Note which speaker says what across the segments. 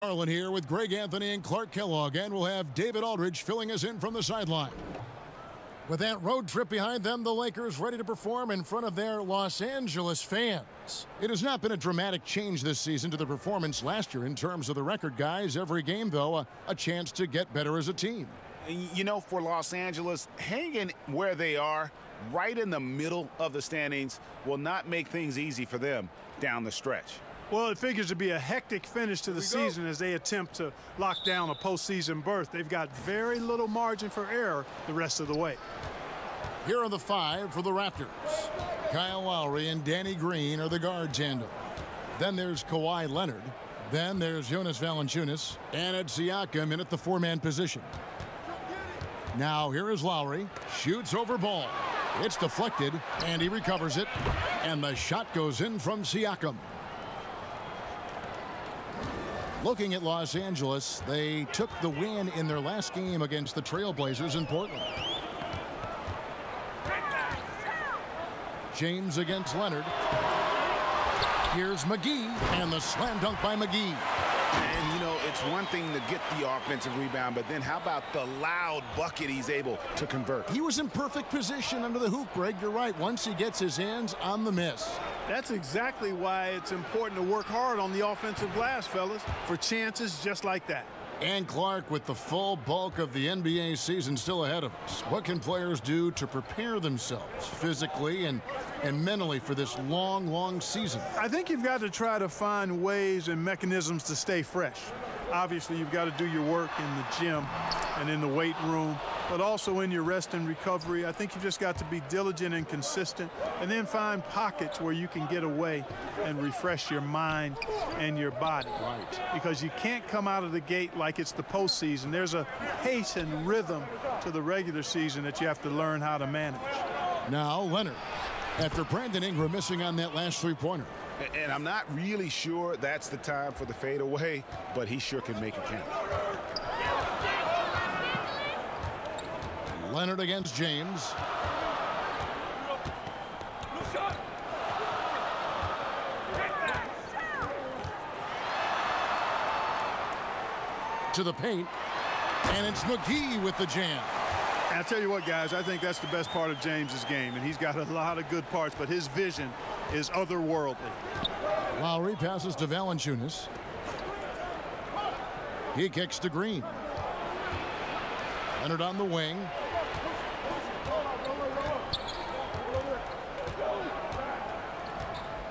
Speaker 1: Garland here with Greg Anthony and Clark Kellogg, and we'll have David Aldridge filling us in from the sideline. With that road trip behind them, the Lakers ready to perform in front of their Los Angeles fans. It has not been a dramatic change this season to the performance last year in terms of the record, guys. Every game, though, a chance to get better as a team.
Speaker 2: You know, for Los Angeles, hanging where they are, right in the middle of the standings, will not make things easy for them down the stretch.
Speaker 3: Well, it figures to be a hectic finish to the season as they attempt to lock down a postseason berth. They've got very little margin for error the rest of the way.
Speaker 1: Here are the five for the Raptors. Kyle Lowry and Danny Green are the guards handle. Then there's Kawhi Leonard. Then there's Jonas Valanciunas. And it's Siakam in at the four-man position. Now here is Lowry. Shoots over ball. It's deflected, and he recovers it. And the shot goes in from Siakam. Looking at Los Angeles, they took the win in their last game against the Trailblazers in Portland. James against Leonard. Here's McGee, and the slam dunk by McGee.
Speaker 2: And, you know, it's one thing to get the offensive rebound, but then how about the loud bucket he's able to convert?
Speaker 1: He was in perfect position under the hoop, Greg. You're right. Once he gets his hands on the miss.
Speaker 3: That's exactly why it's important to work hard on the offensive glass, fellas, for chances just like that.
Speaker 1: And Clark, with the full bulk of the NBA season still ahead of us, what can players do to prepare themselves physically and mentally for this long season?
Speaker 3: I think you've got to try to find ways and mechanisms to stay fresh. Obviously, you've got to do your work in the gym and in the weight room, but also in your rest and recovery. I think you've just got to be diligent and consistent, and then find pockets where you can get away and refresh your mind and your body.
Speaker 1: Right.
Speaker 3: Because you can't come out of the gate like it's the postseason. There's a pace and rhythm to the regular season that you have to learn how to manage.
Speaker 1: Now Leonard, after Brandon Ingram missing on that last three-pointer.
Speaker 2: And I'm not really sure that's the time for the fadeaway, but he sure can make it count.
Speaker 1: Leonard against James. To the paint, and it's McGee with the jam.
Speaker 3: And I'll tell you what, guys, I think that's the best part of James's game, and he's got a lot of good parts, but his vision is otherworldly.
Speaker 1: Lowry passes to Valanciunas. He kicks to Green. Leonard on the wing.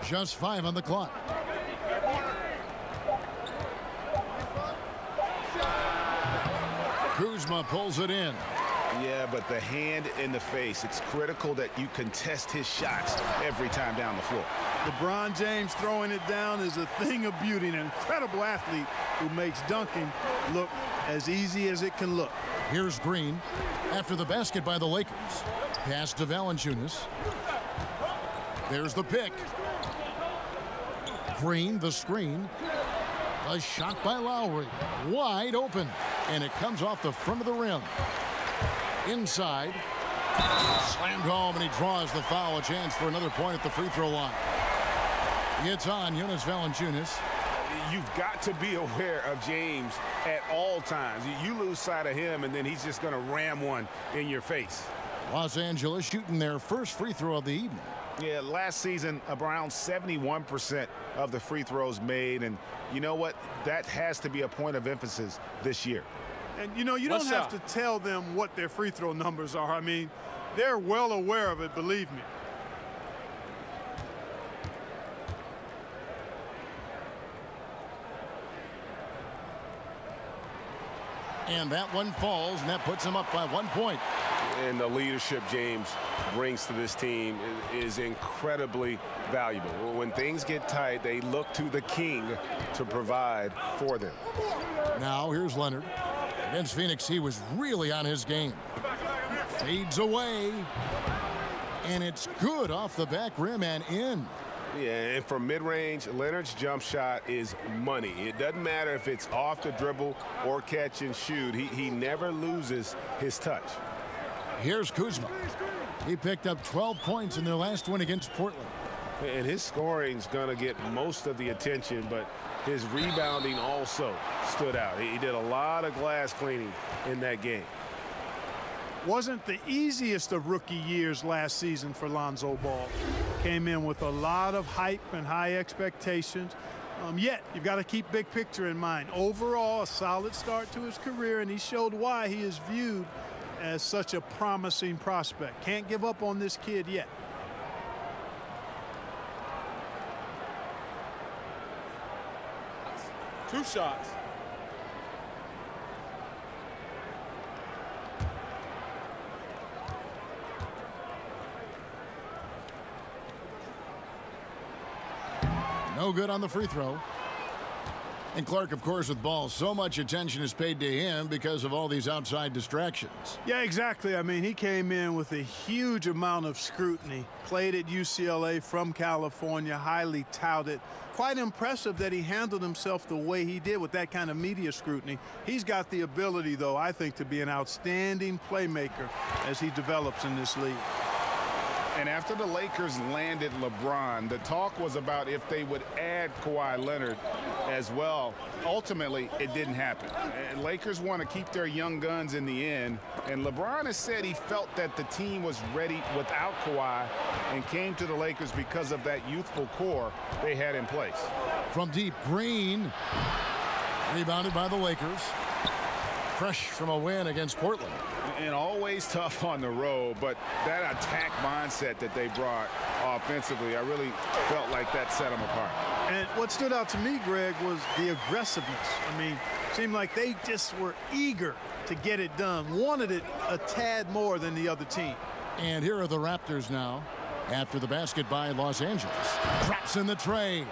Speaker 1: Just 5 on the clock. Kuzma pulls it in.
Speaker 2: Yeah, but the hand in the face, it's critical that you contest his shots every time down the floor.
Speaker 3: LeBron James throwing it down is a thing of beauty, an incredible athlete who makes dunking look as easy as it can look.
Speaker 1: Here's Green after the basket by the Lakers. Pass to Valanciunas. There's the pick. Green, the screen. A shot by Lowry. Wide open. And it comes off the front of the rim. Inside. Slammed home, and he draws the foul. A chance for another point at the free throw line. It's on Jonas Valanciunas.
Speaker 2: You've got to be aware of James at all times. You lose sight of him, and then he's just going to ram one in your face.
Speaker 1: Los Angeles shooting their first free throw of the evening.
Speaker 2: Yeah, last season, around 71% of the free throws made. And you know what? That has to be a point of emphasis this year.
Speaker 3: And, you know, you don't have to tell them what their free throw numbers are. I mean, they're well aware of it, believe me.
Speaker 1: And that one falls, and that puts him up by 1 point.
Speaker 4: And the leadership James brings to this team is incredibly valuable. When things get tight, they look to the king to provide for them.
Speaker 1: Now here's Leonard. Against Phoenix, he was really on his game. Fades away. And it's good off the back rim and in.
Speaker 4: Yeah, and from mid-range, Leonard's jump shot is money. It doesn't matter if it's off the dribble or catch and shoot. He never loses his touch.
Speaker 1: Here's Kuzma. He picked up 12 points in their last win against Portland.
Speaker 4: And his scoring's going to get most of the attention, but his rebounding also stood out. He did a lot of glass cleaning in that game.
Speaker 3: Wasn't the easiest of rookie years last season for Lonzo Ball. Came in with a lot of hype and high expectations. Yet, you've got to keep big picture in mind. Overall, a solid start to his career, and he showed why he is viewed as such a promising prospect. Can't give up on this kid yet.
Speaker 5: Two shots.
Speaker 1: No good on the free throw. And Clark, of course, with ball, so much attention is paid to him because of all these outside distractions.
Speaker 3: Yeah, exactly. I mean, he came in with a huge amount of scrutiny. Played at UCLA from California, highly touted. Quite impressive that he handled himself the way he did with that kind of media scrutiny. He's got the ability, though, I think, to be an outstanding playmaker as he develops in this league.
Speaker 2: And after the Lakers landed LeBron, the talk was about if they would add Kawhi Leonard as well. Ultimately, it didn't happen. And Lakers want to keep their young guns in the end. And LeBron has said he felt that the team was ready without Kawhi and came to the Lakers because of that youthful core they had in place.
Speaker 1: From deep, Green. Rebounded by the Lakers. Fresh from a win against Portland.
Speaker 2: And always tough on the road, but that attack mindset that they brought offensively, I really felt like that set them apart.
Speaker 3: And what stood out to me, Greg, was the aggressiveness. I mean, seemed like they just were eager to get it done, wanted it a tad more than the other team.
Speaker 1: And here are the Raptors now after the basket by Los Angeles. Traps in the tray.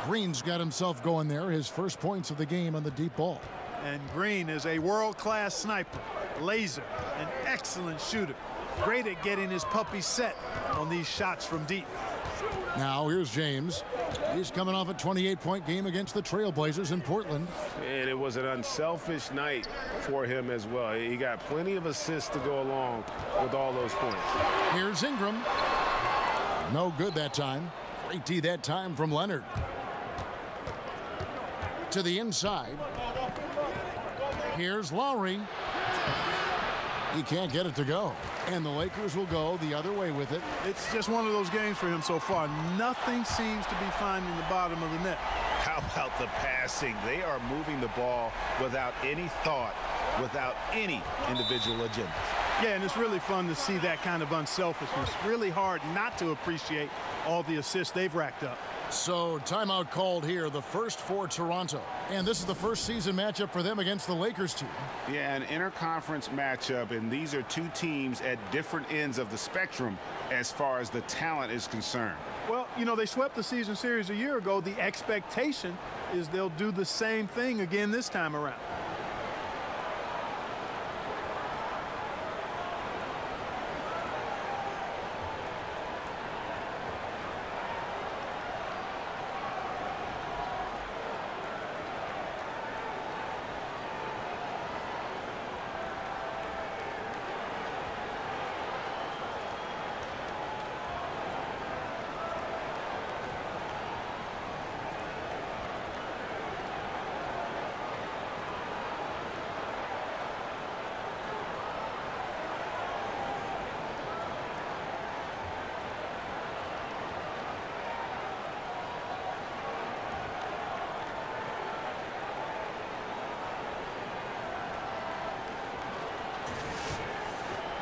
Speaker 1: Green's got himself going there, his first points of the game on the deep ball.
Speaker 3: And Green is a world-class sniper, laser, an excellent shooter. Great at getting his puppy set on these shots from deep.
Speaker 1: Now here's James. He's coming off a 28-point game against the Trailblazers in Portland.
Speaker 4: And it was an unselfish night for him as well. He got plenty of assists to go along with all those points.
Speaker 1: Here's Ingram. No good that time. Great D that time from Leonard. To the inside. Here's Lowry. He can't get it to go. And the Lakers will go the other way with it.
Speaker 3: It's just one of those games for him so far. Nothing seems to be finding the bottom of the net.
Speaker 2: How about the passing? They are moving the ball without any thought, without any individual agenda.
Speaker 3: Yeah, and it's really fun to see that kind of unselfishness. Really hard not to appreciate all the assists they've racked up.
Speaker 1: So timeout called here, the first for Toronto. And this is the first season matchup for them against the Lakers team.
Speaker 2: Yeah, an interconference matchup, and these are two teams at different ends of the spectrum as far as the talent is concerned.
Speaker 3: Well, you know, they swept the season series a year ago. The expectation is they'll do the same thing again this time around.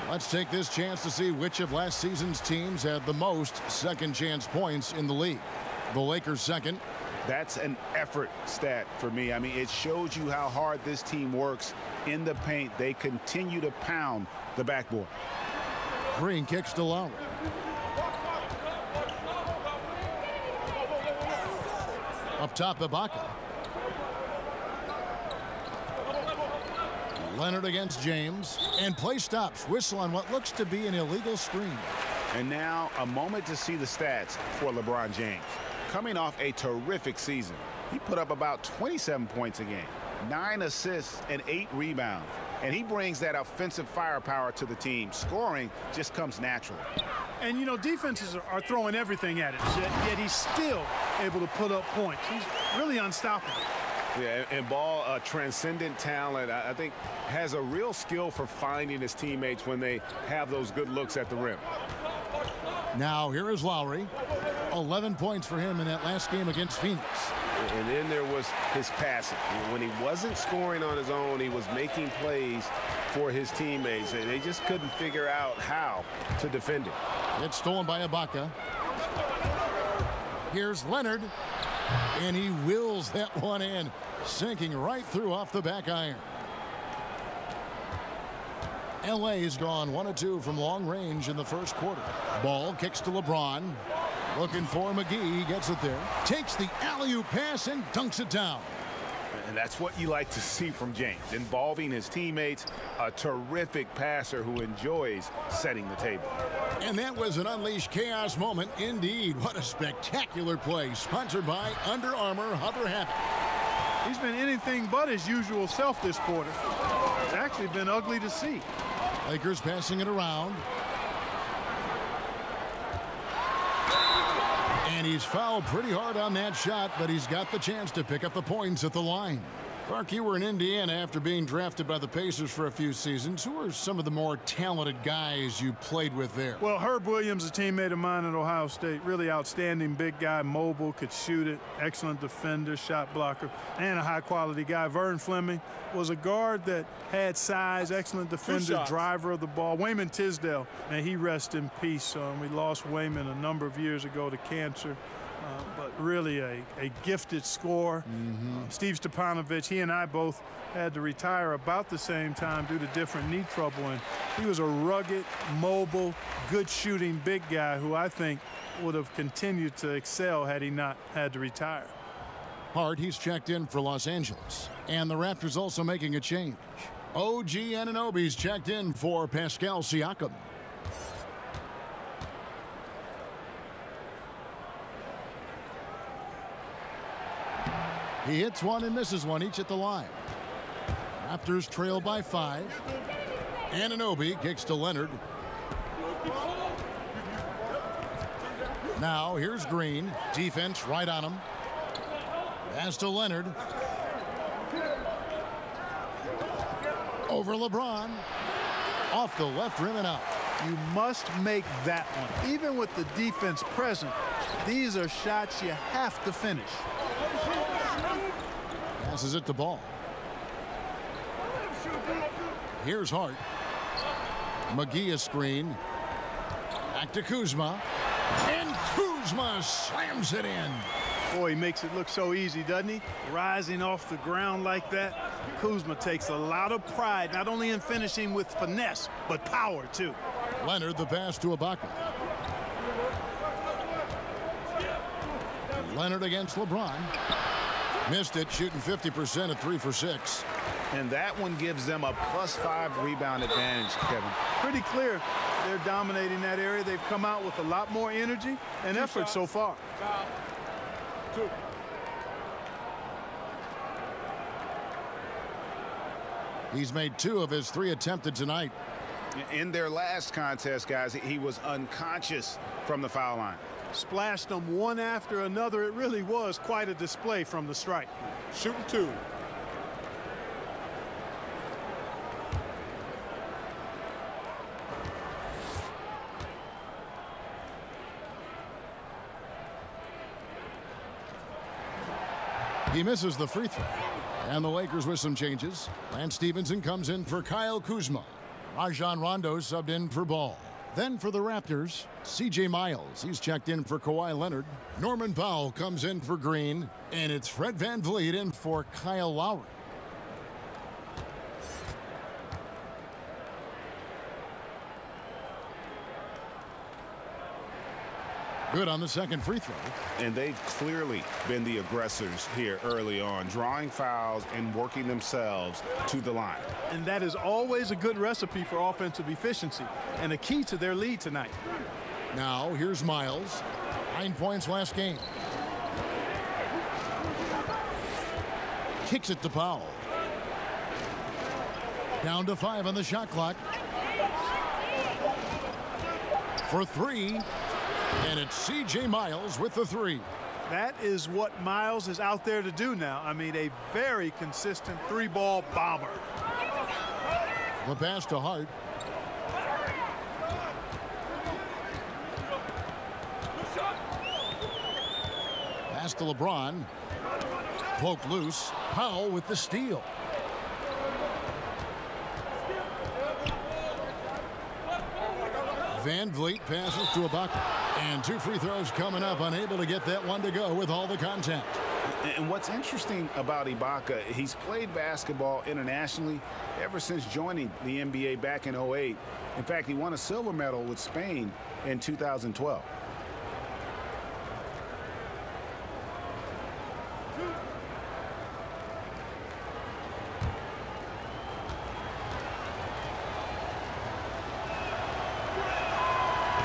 Speaker 1: Let's take this chance to see which of last season's teams had the most second chance points in the league. The Lakers second.
Speaker 2: That's an effort stat for me. I mean, it shows you how hard this team works in the paint. They continue to pound the backboard.
Speaker 1: Green kicks to Lowry. Up top, Ibaka. Leonard against James. And play stops. Whistle on what looks to be an illegal screen.
Speaker 2: And now a moment to see the stats for LeBron James. Coming off a terrific season, he put up about 27 points a game, 9 assists, and 8 rebounds. and he brings that offensive firepower to the team. Scoring just comes naturally.
Speaker 3: And, you know, defenses are throwing everything at him, yet he's still able to put up points. He's really unstoppable.
Speaker 4: Yeah, and Ball, a transcendent talent, I think has a real skill for finding his teammates when they have those good looks at the rim.
Speaker 1: Now here is Lowry. 11 points for him in that last game against Phoenix.
Speaker 4: And then there was his passing. When he wasn't scoring on his own, he was making plays for his teammates, and they just couldn't figure out how to defend it.
Speaker 1: It's stolen by Ibaka. Here's Leonard, and he wills that one in, sinking right through off the back iron. LA's gone 1 of 2 from long range in the first quarter. Ball kicks to LeBron. Looking for McGee. He gets it there. Takes the alley-oop pass and dunks it down.
Speaker 2: And that's what you like to see from James, involving his teammates, a terrific passer who enjoys setting the table.
Speaker 1: And that was an unleashed chaos moment indeed. What a spectacular play, sponsored by Under Armour Hover Havoc.
Speaker 3: He's been anything but his usual self this quarter. It's actually been ugly to see.
Speaker 1: Lakers passing it around. And he's fouled pretty hard on that shot, but he's got the chance to pick up the points at the line. Clark, you were in Indiana after being drafted by the Pacers for a few seasons. Who are some of the more talented guys you played with there?
Speaker 3: Well, Herb Williams, a teammate of mine at Ohio State, really outstanding big guy, mobile, could shoot it, excellent defender, shot blocker, and a high-quality guy. Vern Fleming was a guard that had size, excellent defender, driver of the ball. Wayman Tisdale, man, he rest in peace. We lost Wayman a number of years ago to cancer. But really a gifted scorer. Steve Stepanovich, he and I both had to retire about the same time due to different knee trouble. And he was a rugged, mobile, good shooting big guy who I think would have continued to excel had he not had to retire.
Speaker 1: Hart, he's checked in for Los Angeles. And the Raptors also making a change. OG Anunoby's checked in for Pascal Siakam. He hits one and misses one, each at the line. Raptors trail by 5. Anunoby kicks to Leonard. Now here's Green. Defense right on him. Pass to Leonard. Over LeBron. Off the left rim and out.
Speaker 3: You must make that one. Even with the defense present, these are shots you have to finish.
Speaker 1: Passes it to Ball. Here's Hart. McGee a screen. Back to Kuzma. And Kuzma slams it in.
Speaker 3: Boy, he makes it look so easy, doesn't he? Rising off the ground like that. Kuzma takes a lot of pride, not only in finishing with finesse, but power, too.
Speaker 1: Leonard, the pass to Ibaka. Leonard against LeBron. Missed it, shooting 50% at 3 for 6.
Speaker 2: And that one gives them a +5 rebound advantage, Kevin.
Speaker 3: Pretty clear they're dominating that area. They've come out with a lot more energy and effort so far.
Speaker 2: Two.
Speaker 1: He's made 2 of his 3 attempted tonight.
Speaker 2: In their last contest, guys, he was unconscious from the foul line.
Speaker 3: Splashed them one after another. It really was quite a display from the stripe.
Speaker 2: Shooting 2.
Speaker 1: He misses the free throw. And the Lakers with some changes. Lance Stevenson comes in for Kyle Kuzma. Rajon Rondo subbed in for Ball. Then for the Raptors, C.J. Miles. He's checked in for Kawhi Leonard. Norman Powell comes in for Green. And it's Fred VanVleet in for Kyle Lowry. Good on the second free throw.
Speaker 2: And they've clearly been the aggressors here early on, drawing fouls and working themselves to the line.
Speaker 3: And that is always a good recipe for offensive efficiency and a key to their lead tonight.
Speaker 1: Now here's Miles. 9 points last game. Kicks it to Powell. Down to 5 on the shot clock. For 3. And it's C.J. Miles with the 3.
Speaker 3: That is what Miles is out there to do now. I mean, a very consistent 3-ball bomber.
Speaker 1: The pass to Hart. Pass to LeBron. Poke loose. Powell with the steal. Van Vliet passes to Ibaka. And 2 free throws coming up. Unable to get that one to go with all the contact.
Speaker 2: And what's interesting about Ibaka, he's played basketball internationally ever since joining the NBA back in '08. In fact, he won a silver medal with Spain in 2012.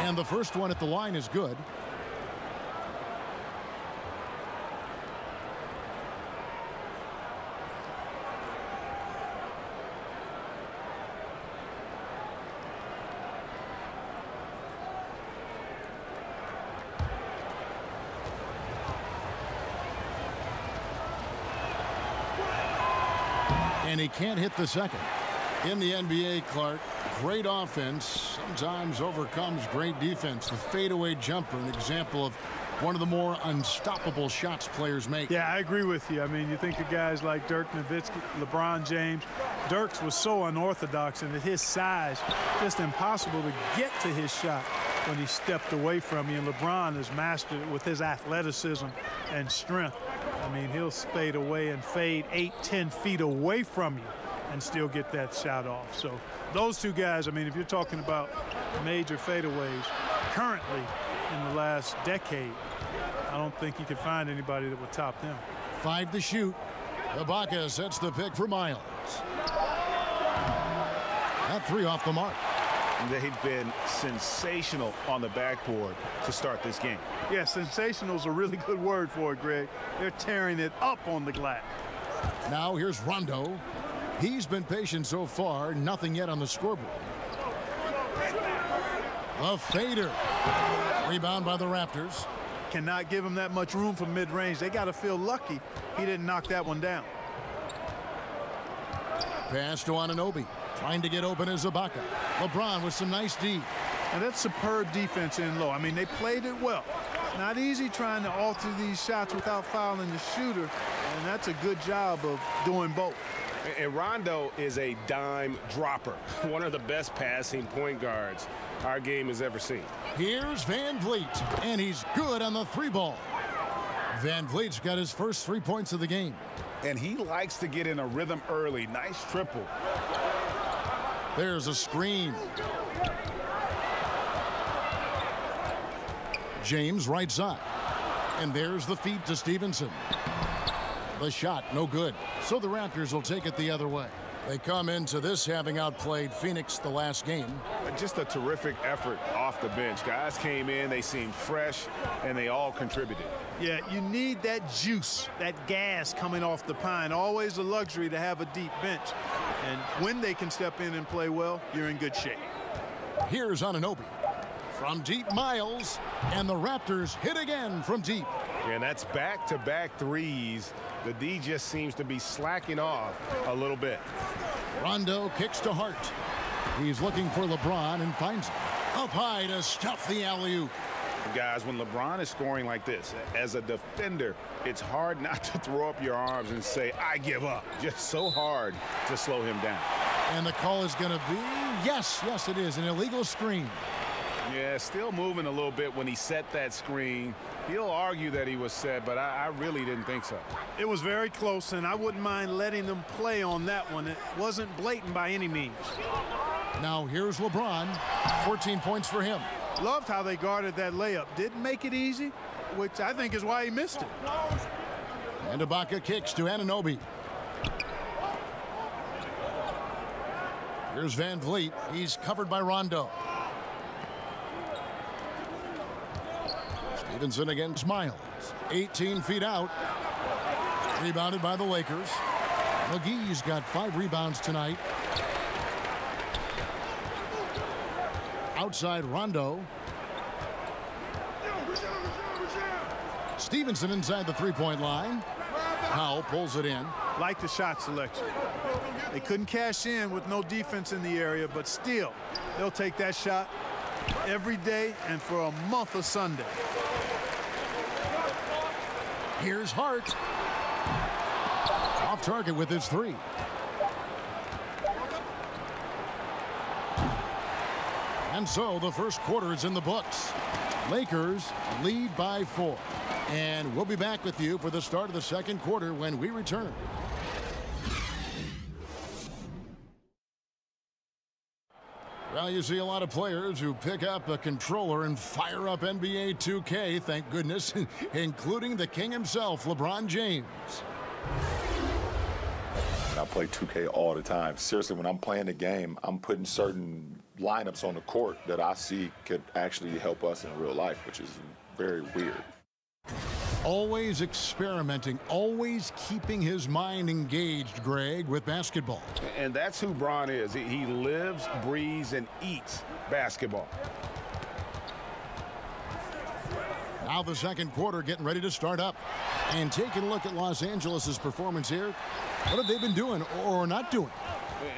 Speaker 1: And the first one at the line is good. And he can't hit the second. In the NBA, Clark, great offense sometimes overcomes great defense. The fadeaway jumper, an example of one of the more unstoppable shots players make.
Speaker 3: Yeah, I agree with you. I mean, you think of guys like Dirk Nowitzki, LeBron James. Dirk's was so unorthodox, and at his size, just impossible to get to his shot when he stepped away from you. And LeBron has mastered it with his athleticism and strength. I mean, he'll fade away and fade 8-10 feet away from you and still get that shot off. So those two guys, I mean, if you're talking about major fadeaways currently in the last decade, I don't think you could find anybody that would top them.
Speaker 1: 5 to shoot. Ibaka sets the pick for Miles. That 3 off the mark.
Speaker 2: They've been sensational on the backboard to start this game.
Speaker 3: Yeah, sensational is a really good word for it, Greg. They're tearing it up on the glass.
Speaker 1: Now here's Rondo. He's been patient so far, nothing yet on the scoreboard. A fader. Rebound by the Raptors.
Speaker 3: Cannot give him that much room from mid-range. They got to feel lucky he didn't knock that one down.
Speaker 1: Pass to Anunoby. Trying to get open is Ibaka. LeBron with some nice D.
Speaker 3: And that's superb defense in low. I mean, they played it well. It's not easy trying to alter these shots without fouling the shooter, and that's a good job of doing both.
Speaker 4: And Rondo is a dime dropper, one of the best passing point guards our game has ever seen.
Speaker 1: Here's Van Vliet, and he's good on the 3-ball. Van Vliet's got his first 3 points of the game.
Speaker 2: And he likes to get in a rhythm early. Nice triple.
Speaker 1: There's a screen. James right side. And there's the feed to Stevenson. The shot, no good. So the Raptors will take it the other way. They come into this having outplayed Phoenix the last game.
Speaker 2: Just a terrific effort off the bench. Guys came in, they seemed fresh, and they all contributed.
Speaker 3: Yeah, you need that juice, that gas coming off the pine. Always a luxury to have a deep bench. And when they can step in and play well, you're in good shape.
Speaker 1: Here's Anunoby. From deep, Miles. And the Raptors hit again from deep.
Speaker 2: And that's back-to-back threes. The D just seems to be slacking off a little bit.
Speaker 1: Rondo kicks to Hart. He's looking for LeBron and finds him. Up high to stuff the alley-oop.
Speaker 2: Guys, when LeBron is scoring like this, as a defender, it's hard not to throw up your arms and say, I give up. Just so hard to slow him down.
Speaker 1: And the call is going to be, yes, it is, an illegal screen.
Speaker 2: Yeah, still moving a little bit when he set that screen. He'll argue that he was set, but I really didn't think so.
Speaker 3: It was very close, and I wouldn't mind letting them play on that one. It wasn't blatant by any means.
Speaker 1: Now here's LeBron. 14 points for him.
Speaker 3: Loved how they guarded that layup. Didn't make it easy, which I think is why he missed it.
Speaker 1: And Ibaka kicks to Anunoby. Here's Van Vliet. He's covered by Rondo. Stevenson against Miles. 18 feet out. Rebounded by the Lakers. McGee's got 5 rebounds tonight. Outside Rondo. Stevenson inside the three-point line. Powell pulls it in.
Speaker 3: Like the shot selection. They couldn't cash in with no defense in the area, but still, they'll take that shot every day and for a month of Sunday.
Speaker 1: Here's Hart. Off target with his three. And so the first quarter is in the books. Lakers lead by 4. And we'll be back with you for the start of the second quarter when we return. Well, you see a lot of players who pick up a controller and fire up NBA 2K, thank goodness, including the king himself, LeBron James.
Speaker 5: I play 2K all the time. Seriously, when I'm playing the game, I'm putting certain lineups on the court that I see could actually help us in real life, which is very weird.
Speaker 1: Always experimenting, always keeping his mind engaged, Greg, with basketball.
Speaker 2: And that's who Bron is. He lives, breathes, and eats basketball.
Speaker 1: Now the second quarter getting ready to start up. And taking a look at Los Angeles' performance here. What have they been doing or not doing?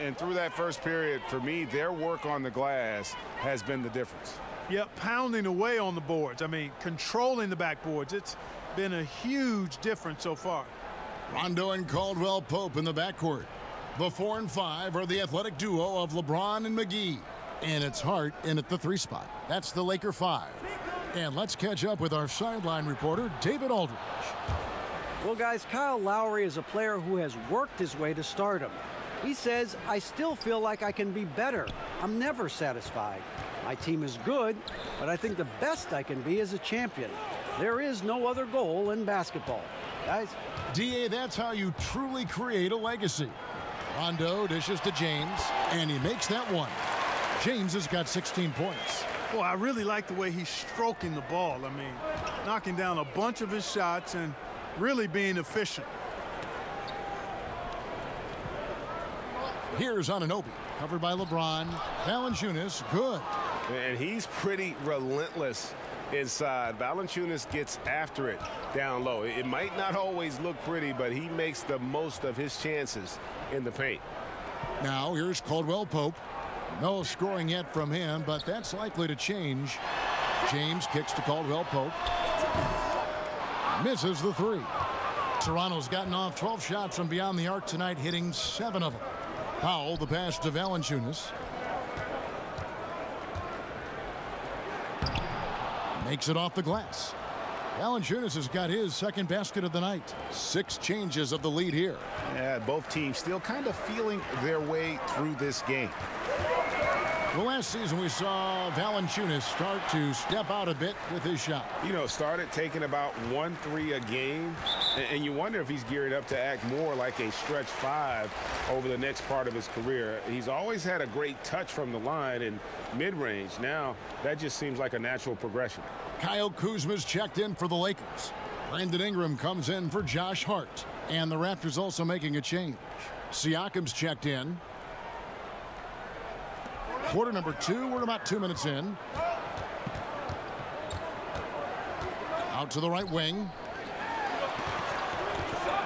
Speaker 2: And through that first period, for me, their work on the glass has been the difference.
Speaker 3: Yep, pounding away on the boards. I mean, controlling the backboards. It's been a huge difference so far.
Speaker 1: Rondo and Caldwell Pope in the backcourt. The 4 and 5 are the athletic duo of LeBron and McGee. And it's Hart in at the 3 spot. That's the Laker 5. And let's catch up with our sideline reporter, David Aldridge.
Speaker 6: Well, guys, Kyle Lowry is a player who has worked his way to stardom. He says, I still feel like I can be better. I'm never satisfied. My team is good, but I think the best I can be is a champion. There is no other goal in basketball. Guys.
Speaker 1: D.A., that's how you truly create a legacy. Rondo dishes to James, and he makes that one. James has got 16 points.
Speaker 3: Well, I really like the way he's stroking the ball. I mean, knocking down a bunch of his shots and really being efficient.
Speaker 1: Here's Anunoby, covered by LeBron. Valanciunas, good.
Speaker 4: And he's pretty relentless inside. Valanciunas gets after it down low. It might not always look pretty, but he makes the most of his chances in the paint.
Speaker 1: Now here's Caldwell Pope. No scoring yet from him, but that's likely to change. James kicks to Caldwell Pope. Misses the 3. Toronto's gotten off 12 shots from beyond the arc tonight, hitting 7 of them. Powell, the pass to Valanciunas. Makes it off the glass. Valanciunas has got his second basket of the night. 6 changes of the lead here.
Speaker 2: Yeah, both teams still kind of feeling their way through this game.
Speaker 1: Well, last season we saw Valanciunas start to step out a bit with his shot.
Speaker 2: You know, started taking about 1-3 a game, and you wonder if he's geared up to act more like a stretch 5 over the next part of his career. He's always had a great touch from the line and mid-range. Now, that just seems like a natural progression.
Speaker 1: Kyle Kuzma's checked in for the Lakers. Brandon Ingram comes in for Josh Hart. And the Raptors also making a change. Siakam's checked in. Quarter number 2, we're about 2 minutes in. Out to the right wing.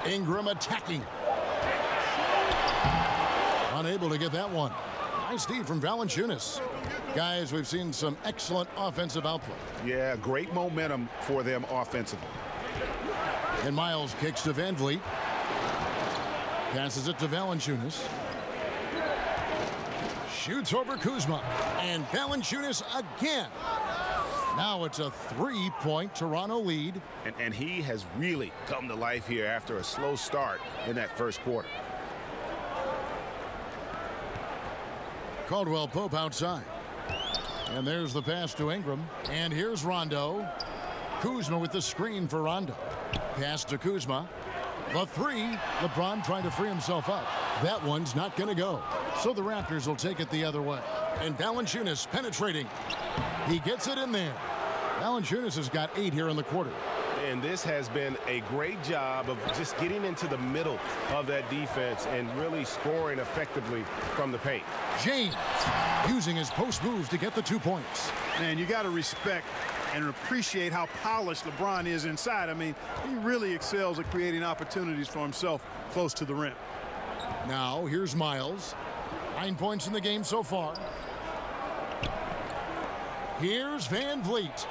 Speaker 1: Ingram attacking. Unable to get that one. Nice feed from Valanciunas. Guys, we've seen some excellent offensive output.
Speaker 2: Yeah, great momentum for them offensively.
Speaker 1: And Miles kicks to Van Vliet. Passes it to Valanciunas. Shoots over Kuzma. And Valanciunas again. Now it's a 3-point Toronto lead.
Speaker 2: And he has really come to life here after a slow start in that first quarter.
Speaker 1: Caldwell Pope outside. And there's the pass to Ingram. And here's Rondo. Kuzma with the screen for Rondo. Pass to Kuzma. The 3. LeBron trying to free himself up. That one's not going to go. So the Raptors will take it the other way. And Valanciunas penetrating. He gets it in there. Valanciunas has got 8 here in the quarter.
Speaker 4: And this has been a great job of just getting into the middle of that defense and really scoring effectively from the paint.
Speaker 1: James using his post moves to get the 2 points.
Speaker 3: Man, you got to respect and appreciate how polished LeBron is inside. I mean, he really excels at creating opportunities for himself close to the rim.
Speaker 1: Now, here's Miles. 9 points in the game so far. Here's Van Vliet.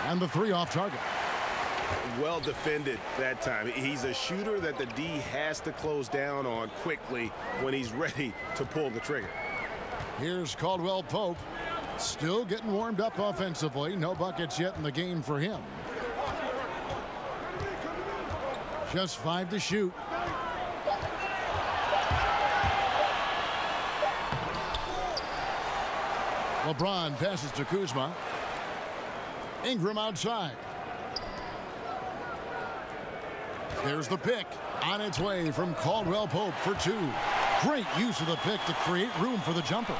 Speaker 1: And the 3 off target.
Speaker 4: Well defended that time. He's a shooter that the D has to close down on quickly when he's ready to pull the trigger.
Speaker 1: Here's Caldwell Pope. Still getting warmed up offensively. No buckets yet in the game for him. Just 5 to shoot. LeBron passes to Kuzma. Ingram outside. There's the pick. On its way from Caldwell Pope for 2. Great use of the pick to create room for the jumper.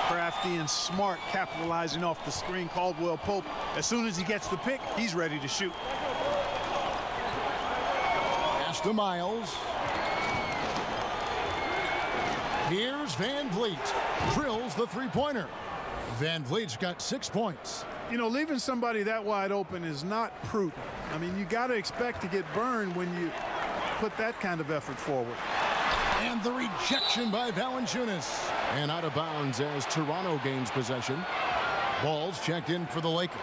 Speaker 3: Crafty and smart, capitalizing off the screen. Caldwell Pope, as soon as he gets the pick, he's ready to shoot.
Speaker 1: Pass to Miles. Here's Van Vliet. Drills the 3-pointer. Van Vliet's got 6 points.
Speaker 3: You know, leaving somebody that wide open is not prudent. I mean, you got to expect to get burned when you put that kind of effort forward.
Speaker 1: And the rejection by Valanciunas. And out of bounds as Toronto gains possession. Ball's checked in for the Lakers.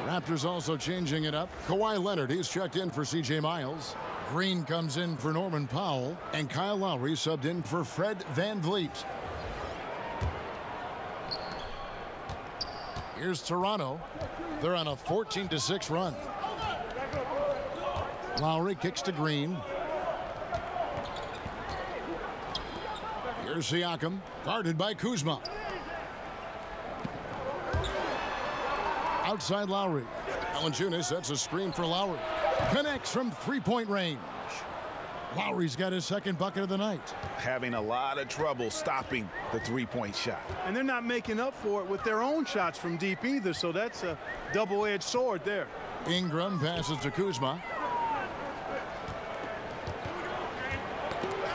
Speaker 1: Raptors also changing it up. Kawhi Leonard, he's checked in for C.J. Miles. Green comes in for Norman Powell. And Kyle Lowry subbed in for Fred Van Vliet. Here's Toronto. They're on a 14-6 run. Lowry kicks to Green. Here's Siakam, guarded by Kuzma. Outside Lowry. Valanciunas sets a screen for Lowry. Connects from 3-point range. Lowry's got his second bucket of the night.
Speaker 2: Having a lot of trouble stopping the 3-point shot.
Speaker 3: And they're not making up for it with their own shots from deep either, so that's a double-edged sword there.
Speaker 1: Ingram passes to Kuzma.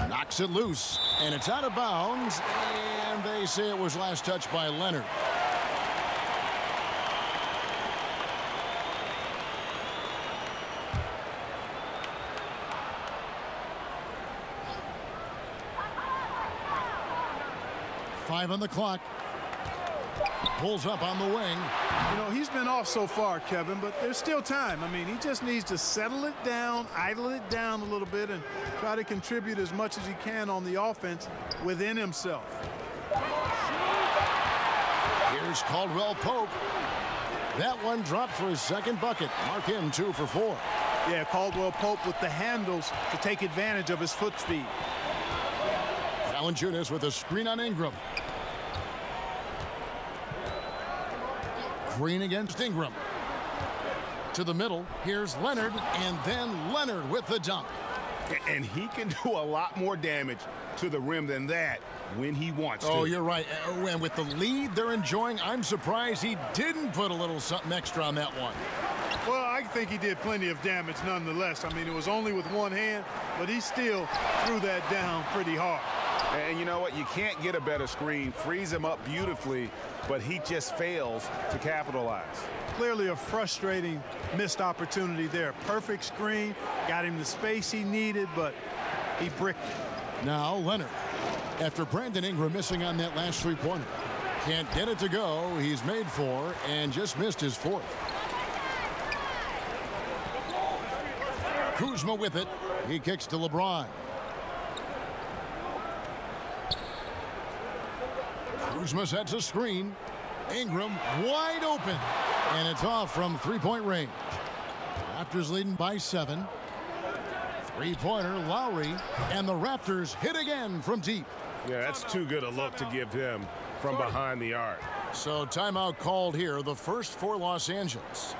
Speaker 1: Knocks it loose, and it's out of bounds, and they say it was last touched by Leonard. Five on the clock. Pulls up on the wing.
Speaker 3: You know, he's been off so far, Kevin, but there's still time. I mean, he just needs to settle it down, idle it down a little bit, and try to contribute as much as he can on the offense within himself.
Speaker 1: Here's Caldwell Pope. That one dropped for his second bucket. Mark him 2 for 4.
Speaker 3: Yeah, Caldwell Pope with the handles to take advantage of his foot speed.
Speaker 1: Valanciunas with a screen on Ingram. Green against Ingram. To the middle. Here's Leonard, and then Leonard with the dunk.
Speaker 2: And he can do a lot more damage to the rim than that when he wants to.
Speaker 1: Oh, you're right. And with the lead they're enjoying, I'm surprised he didn't put a little something extra on that one.
Speaker 3: Well, I think he did plenty of damage nonetheless. I mean, it was only with one hand, but he still threw that down pretty hard.
Speaker 2: And you know what? You can't get a better screen. Frees him up beautifully, but he just fails to capitalize.
Speaker 3: Clearly a frustrating missed opportunity there. Perfect screen, got him the space he needed, but he bricked it.
Speaker 1: Now Leonard, after Brandon Ingram missing on that last 3-pointer. Can't get it to go. He's made 4 and just missed his 4th. Kuzma with it. He kicks to LeBron. Kuzma sets a screen. Ingram wide open. And it's off from 3-point range. Raptors leading by 7. 3-pointer Lowry. And the Raptors hit again from deep.
Speaker 4: Yeah, that's too good a look to give him from behind the arc.
Speaker 1: So timeout called here. The first for Los Angeles.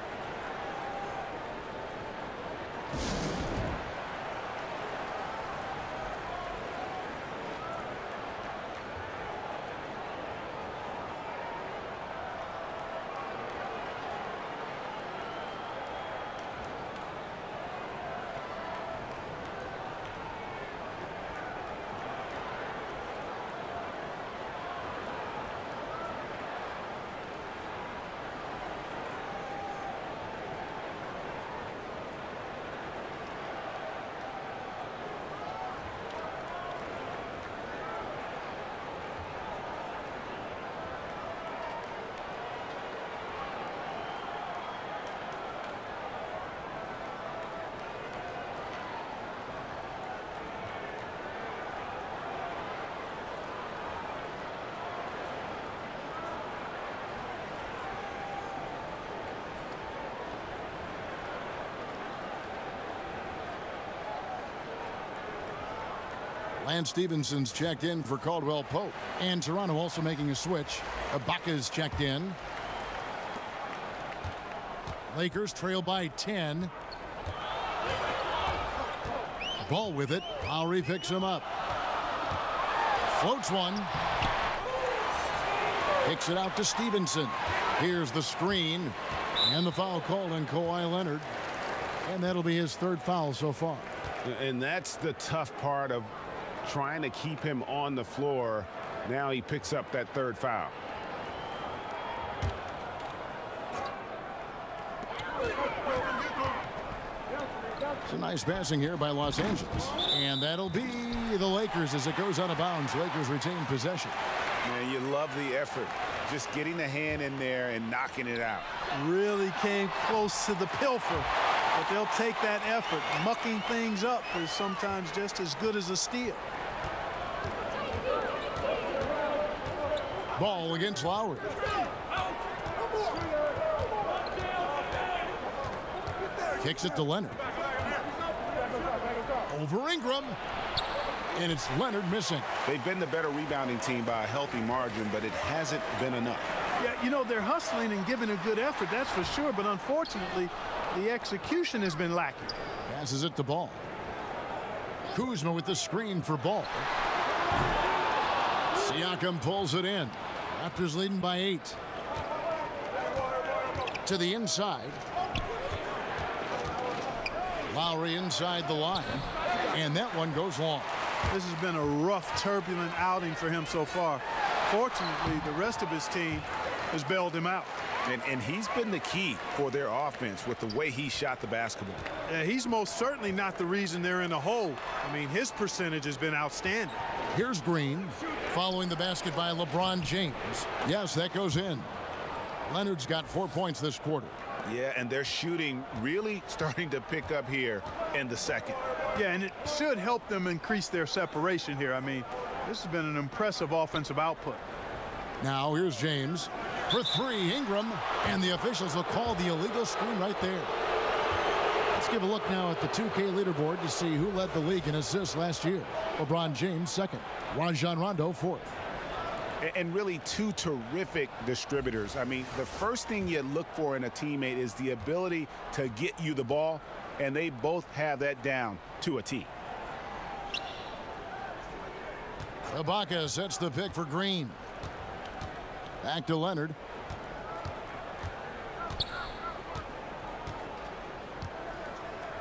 Speaker 1: Lance Stephenson's checked in for Caldwell Pope. And Toronto also making a switch. Ibaka's checked in. Lakers trail by 10. Ball with it. Lowry picks him up. Floats one. Kicks it out to Stevenson. Here's the screen. And the foul called on Kawhi Leonard. And that'll be his third foul so far.
Speaker 2: And that's the tough part of trying to keep him on the floor. Now he picks up that third foul.
Speaker 1: It's a nice passing here by Los Angeles. And that'll be the Lakers as it goes out of bounds. Lakers retain possession.
Speaker 2: Man, you love the effort. Just getting the hand in there and knocking it out.
Speaker 3: Really came close to the pilfer. But they'll take that effort. Mucking things up is sometimes just as good as a steal.
Speaker 1: Ball against Lowry. Kicks it to Leonard. Over Ingram. And it's Leonard missing.
Speaker 2: They've been the better rebounding team by a healthy margin, but it hasn't been enough.
Speaker 3: Yeah, you know, they're hustling and giving a good effort, that's for sure. But unfortunately, the execution has been lacking.
Speaker 1: Passes it to Ball. Kuzma with the screen for Ball. Siakam pulls it in. Raptors leading by 8. To the inside. Lowry inside the line. And that one goes long.
Speaker 3: This has been a rough, turbulent outing for him so far. Fortunately, the rest of his team has bailed him out.
Speaker 2: And he's been the key for their offense with the way he shot the basketball.
Speaker 3: Yeah, he's most certainly not the reason they're in the hole. I mean, his percentage has been outstanding.
Speaker 1: Here's Green following the basket by LeBron James. Yes, that goes in. Leonard's got 4 points this quarter.
Speaker 2: Yeah, and their shooting really starting to pick up here in the second.
Speaker 3: Yeah, and it should help them increase their separation here. I mean, this has been an impressive offensive output.
Speaker 1: Now here's James for 3. Ingram, and the officials will call the illegal screen right there. Let's give a look now at the 2K leaderboard to see who led the league in assists last year. LeBron James second, Rajon Rondo fourth.
Speaker 2: And really two terrific distributors. I mean, the first thing you look for in a teammate is the ability to get you the ball, and they both have that down to a T.
Speaker 1: Ibaka sets the pick for Green. Back to Leonard.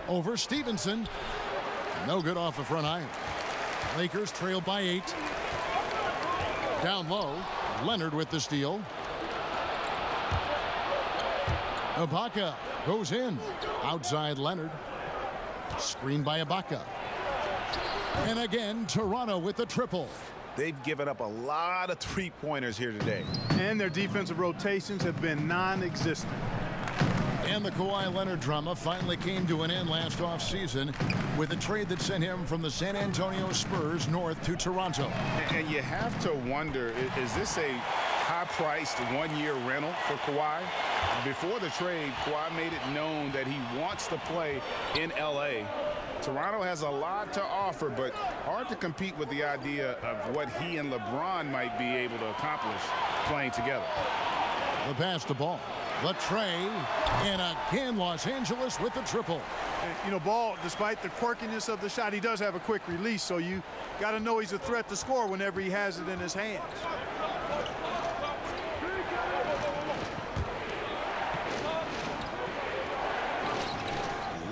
Speaker 1: Over Stevenson. No good off the front iron. Lakers trail by 8. Down low, Leonard with the steal. Ibaka goes in. Outside Leonard. Screen by Ibaka. And again, Toronto with the triple.
Speaker 2: They've given up a lot of three-pointers here today.
Speaker 3: And their defensive rotations have been non-existent.
Speaker 1: And the Kawhi Leonard drama finally came to an end last offseason with a trade that sent him from the San Antonio Spurs north to Toronto.
Speaker 2: And you have to wonder, is this a high-priced one-year rental for Kawhi? Before the trade, Kawhi made it known that he wants to play in L.A. Toronto has a lot to offer, but hard to compete with the idea of what he and LeBron might be able to accomplish playing together.
Speaker 1: The pass to Ball. The tray, and again Los Angeles with the triple.
Speaker 3: You know, Ball, despite the quirkiness of the shot, he does have a quick release, so you got to know he's a threat to score whenever he has it in his hands.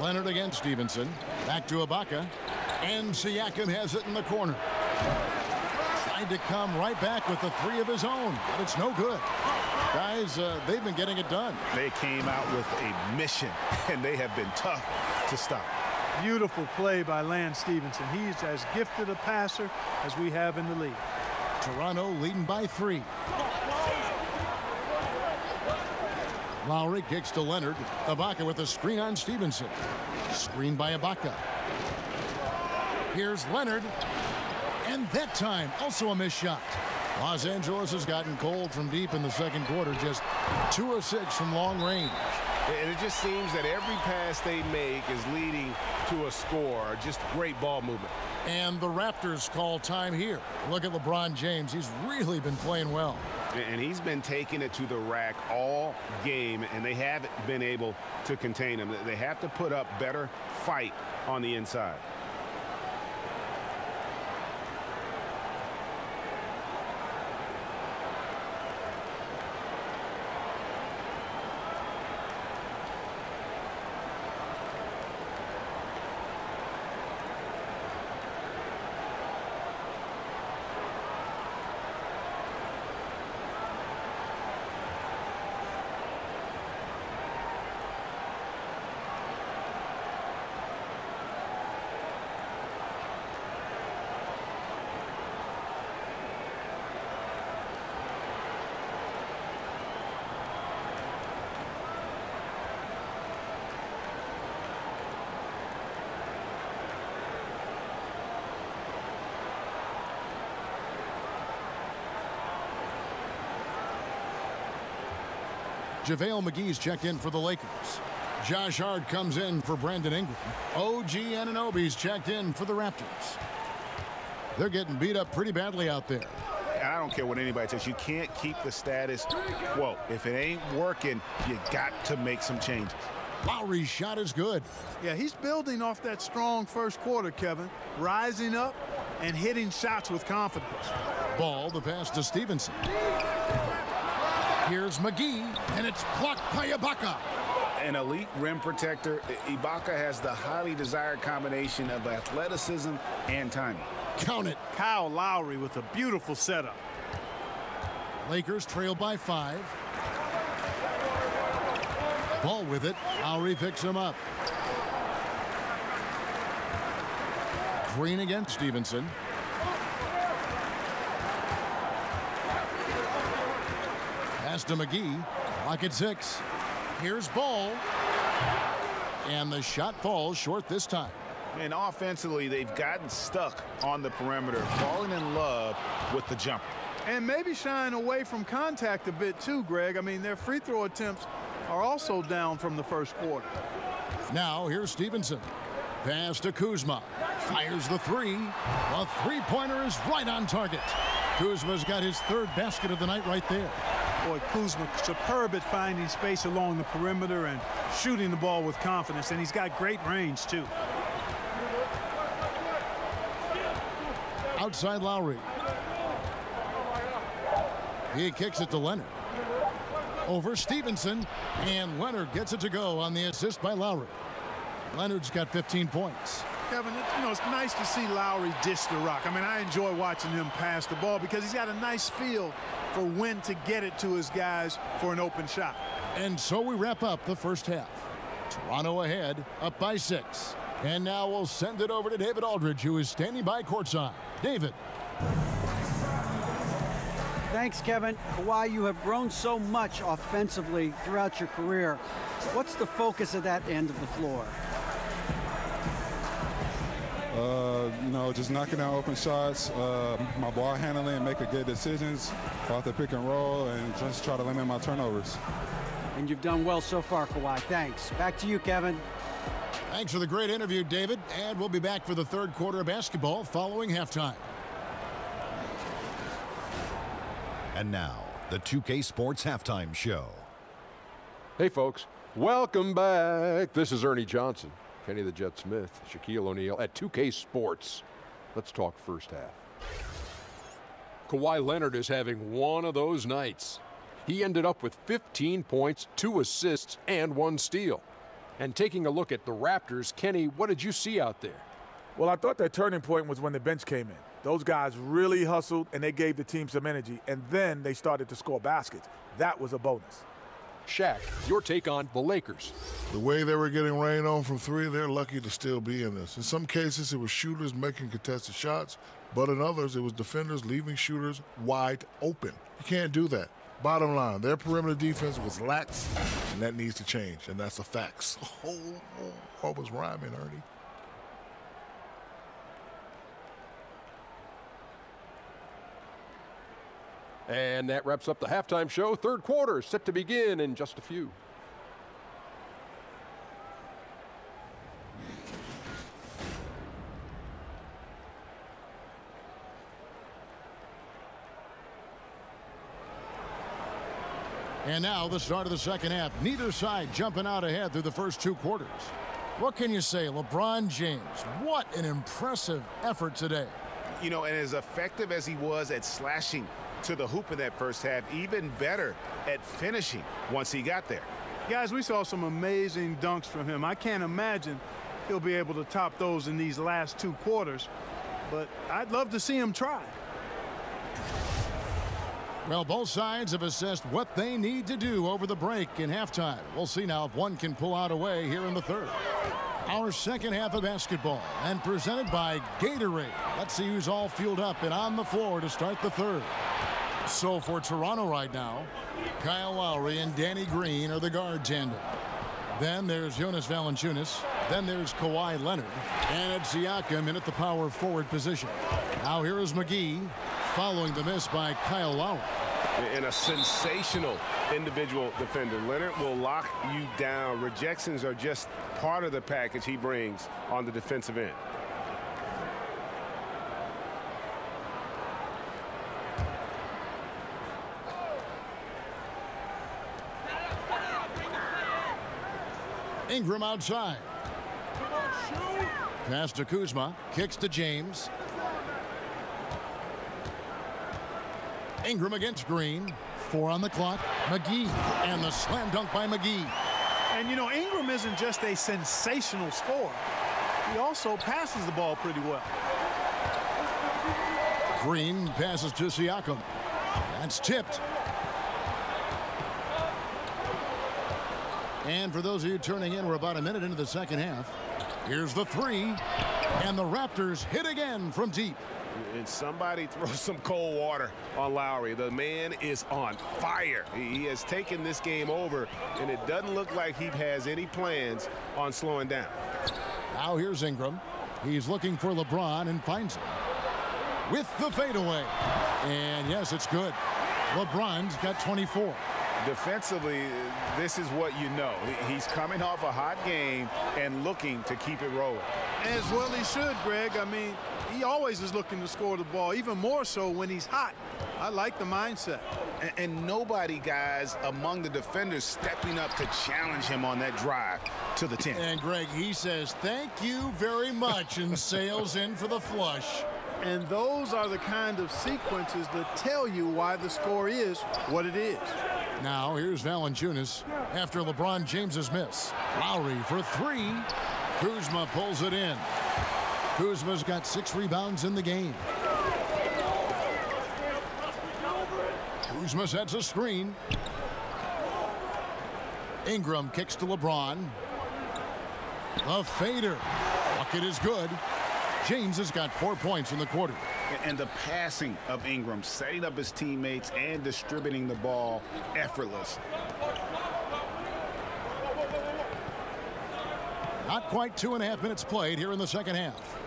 Speaker 1: Leonard against Stevenson. Back to Ibaka. And Siakam has it in the corner. Tried to come right back with the 3 of his own, but it's no good. Guys, they've been getting it done.
Speaker 2: They came out with a mission, and they have been tough to stop.
Speaker 3: Beautiful play by Lance Stevenson. He's as gifted a passer as we have in the league.
Speaker 1: Toronto leading by 3. Lowry kicks to Leonard. Ibaka with a screen on Stevenson. Screen by Ibaka. Here's Leonard. And that time, also a missed shot. Los Angeles has gotten cold from deep in the second quarter, just 2 of 6 from long range.
Speaker 4: And it just seems that every pass they make is leading to a score, just great ball movement.
Speaker 1: And the Raptors call time here. Look at LeBron James. He's really been playing well.
Speaker 2: And he's been taking it to the rack all game, and they haven't been able to contain him. They have to put up better fight on the inside.
Speaker 1: JaVale McGee's checked in for the Lakers. Josh Hart comes in for Brandon Ingram. OG Anunoby's checked in for the Raptors. They're getting beat up pretty badly out there.
Speaker 2: I don't care what anybody says. You can't keep the status quo. If it ain't working, you got to make some changes.
Speaker 1: Lowry's shot is good.
Speaker 3: Yeah, he's building off that strong first quarter, Kevin. Rising up and hitting shots with confidence.
Speaker 1: Ball, the pass to Stevenson. Here's McGee, and it's blocked by Ibaka.
Speaker 2: An elite rim protector, Ibaka has the highly desired combination of athleticism and timing.
Speaker 1: Count it.
Speaker 3: Kyle Lowry with a beautiful setup.
Speaker 1: Lakers trail by 5. Ball with it. Lowry picks him up. Green against Stevenson. Pass to McGee. Clock at 6. Here's Ball. And the shot falls short this time.
Speaker 2: And offensively, they've gotten stuck on the perimeter, falling in love with the jumper.
Speaker 3: And maybe shying away from contact a bit too, Greg. I mean, their free throw attempts are also down from the first quarter.
Speaker 1: Now here's Stevenson. Pass to Kuzma. Fires the 3. A three-pointer is right on target. Kuzma's got his 3rd basket of the night right there.
Speaker 3: Boy, Kuzma superb at finding space along the perimeter and shooting the ball with confidence, and he's got great range too.
Speaker 1: Outside Lowry. He kicks it to Leonard. Over Stevenson, and Leonard gets it to go on the assist by Lowry. Leonard's got 15 points.
Speaker 3: Kevin, it's nice to see Lowry dish the rock. I mean, I enjoy watching him pass the ball because he's got a nice feel for when to get it to his guys for an open shot.
Speaker 1: And so we wrap up the first half. Toronto ahead, up by 6. And now we'll send it over to David Aldridge, who is standing by courtside. David.
Speaker 6: Thanks, Kevin. Kawhi, you have grown so much offensively throughout your career. What's the focus of that end of the floor?
Speaker 7: Just knocking down open shots, my ball handling, making good decisions off the pick and roll, and just try to limit my turnovers.
Speaker 6: And you've done well so far, Kawhi. Thanks. Back to you, Kevin.
Speaker 1: Thanks for the great interview, David. And we'll be back for the 3rd quarter of basketball following halftime.
Speaker 8: And now, the 2K Sports Halftime Show.
Speaker 9: Hey, folks. Welcome back. This is Ernie Johnson, Kenny the Jet Smith, Shaquille O'Neal at 2K Sports. Let's talk first half. Kawhi Leonard is having one of those nights. He ended up with 15 points, 2 assists, and 1 steal. And taking a look at the Raptors, Kenny, what did you see out there?
Speaker 10: Well, I thought that turning point was when the bench came in. Those guys really hustled, and they gave the team some energy, and then they started to score baskets. That was a bonus.
Speaker 9: Shaq, your take on the Lakers.
Speaker 11: The way they were getting rain on from 3, they're lucky to still be in this. In some cases, it was shooters making contested shots, but in others, it was defenders leaving shooters wide open. You can't do that. Bottom line, their perimeter defense was lax, and that needs to change, and that's a fact. What was rhyming, Ernie?
Speaker 9: And that wraps up the halftime show. 3rd quarter set to begin in just a few.
Speaker 1: And now the start of the second half. Neither side jumping out ahead through the first 2 quarters. What can you say? LeBron James, what an impressive effort today.
Speaker 2: You know, and as effective as he was at slashing to the hoop in that first half, even better at finishing once he got there.
Speaker 3: Guys, we saw some amazing dunks from him. I can't imagine he'll be able to top those in these last 2 quarters, but I'd love to see him try.
Speaker 1: Well, both sides have assessed what they need to do over the break in halftime. We'll see now if one can pull out a way here in the third. Our second half of basketball, and presented by Gatorade. Let's see who's all fueled up and on the floor to start the third. So for Toronto right now, Kyle Lowry and Danny Green are the guard tandem. Then there's Jonas Valanciunas. Then there's Kawhi Leonard. And it's Siakam in at the power forward position. Now here is McGee following the miss by Kyle Lowry.
Speaker 4: And a sensational individual defender. Leonard will lock you down. Rejections are just part of the package he brings on the defensive end.
Speaker 1: Ingram outside. Pass to Kuzma. Kicks to James. Ingram against Green. 4 on the clock. McGee. And the slam dunk by McGee.
Speaker 3: And, you know, Ingram isn't just a sensational scorer. He also passes the ball pretty well.
Speaker 1: Green passes to Siakam. That's tipped. And for those of you turning in, we're about a minute into the second half. Here's the 3. And the Raptors hit again from deep.
Speaker 4: And somebody throw some cold water on Lowry. The man is on fire. He has taken this game over, and it doesn't look like he has any plans on slowing down.
Speaker 1: Now here's Ingram. He's looking for LeBron and finds him. With the fadeaway. And yes, it's good. LeBron's got 24.
Speaker 2: Defensively, this is what you know. He's coming off a hot game and looking to keep it rolling.
Speaker 3: As well he should, Greg. I mean, he always is looking to score the ball, even more so when he's hot. I like the mindset.
Speaker 2: And nobody, guys, among the defenders stepping up to challenge him on that drive to the 10.
Speaker 1: And, Greg, he says, thank you very much, and sails in for the flush.
Speaker 3: And those are the kind of sequences that tell you why the score is what it is.
Speaker 1: Now, here's Valanciunas after LeBron James's miss. Lowry for 3. Kuzma pulls it in. Kuzma's got 6 rebounds in the game. Kuzma sets a screen. Ingram kicks to LeBron. A fader. Bucket is good. James has got 4 points in the quarter.
Speaker 2: And the passing of Ingram, setting up his teammates and distributing the ball, effortless.
Speaker 1: Not quite 2.5 minutes played here in the second half.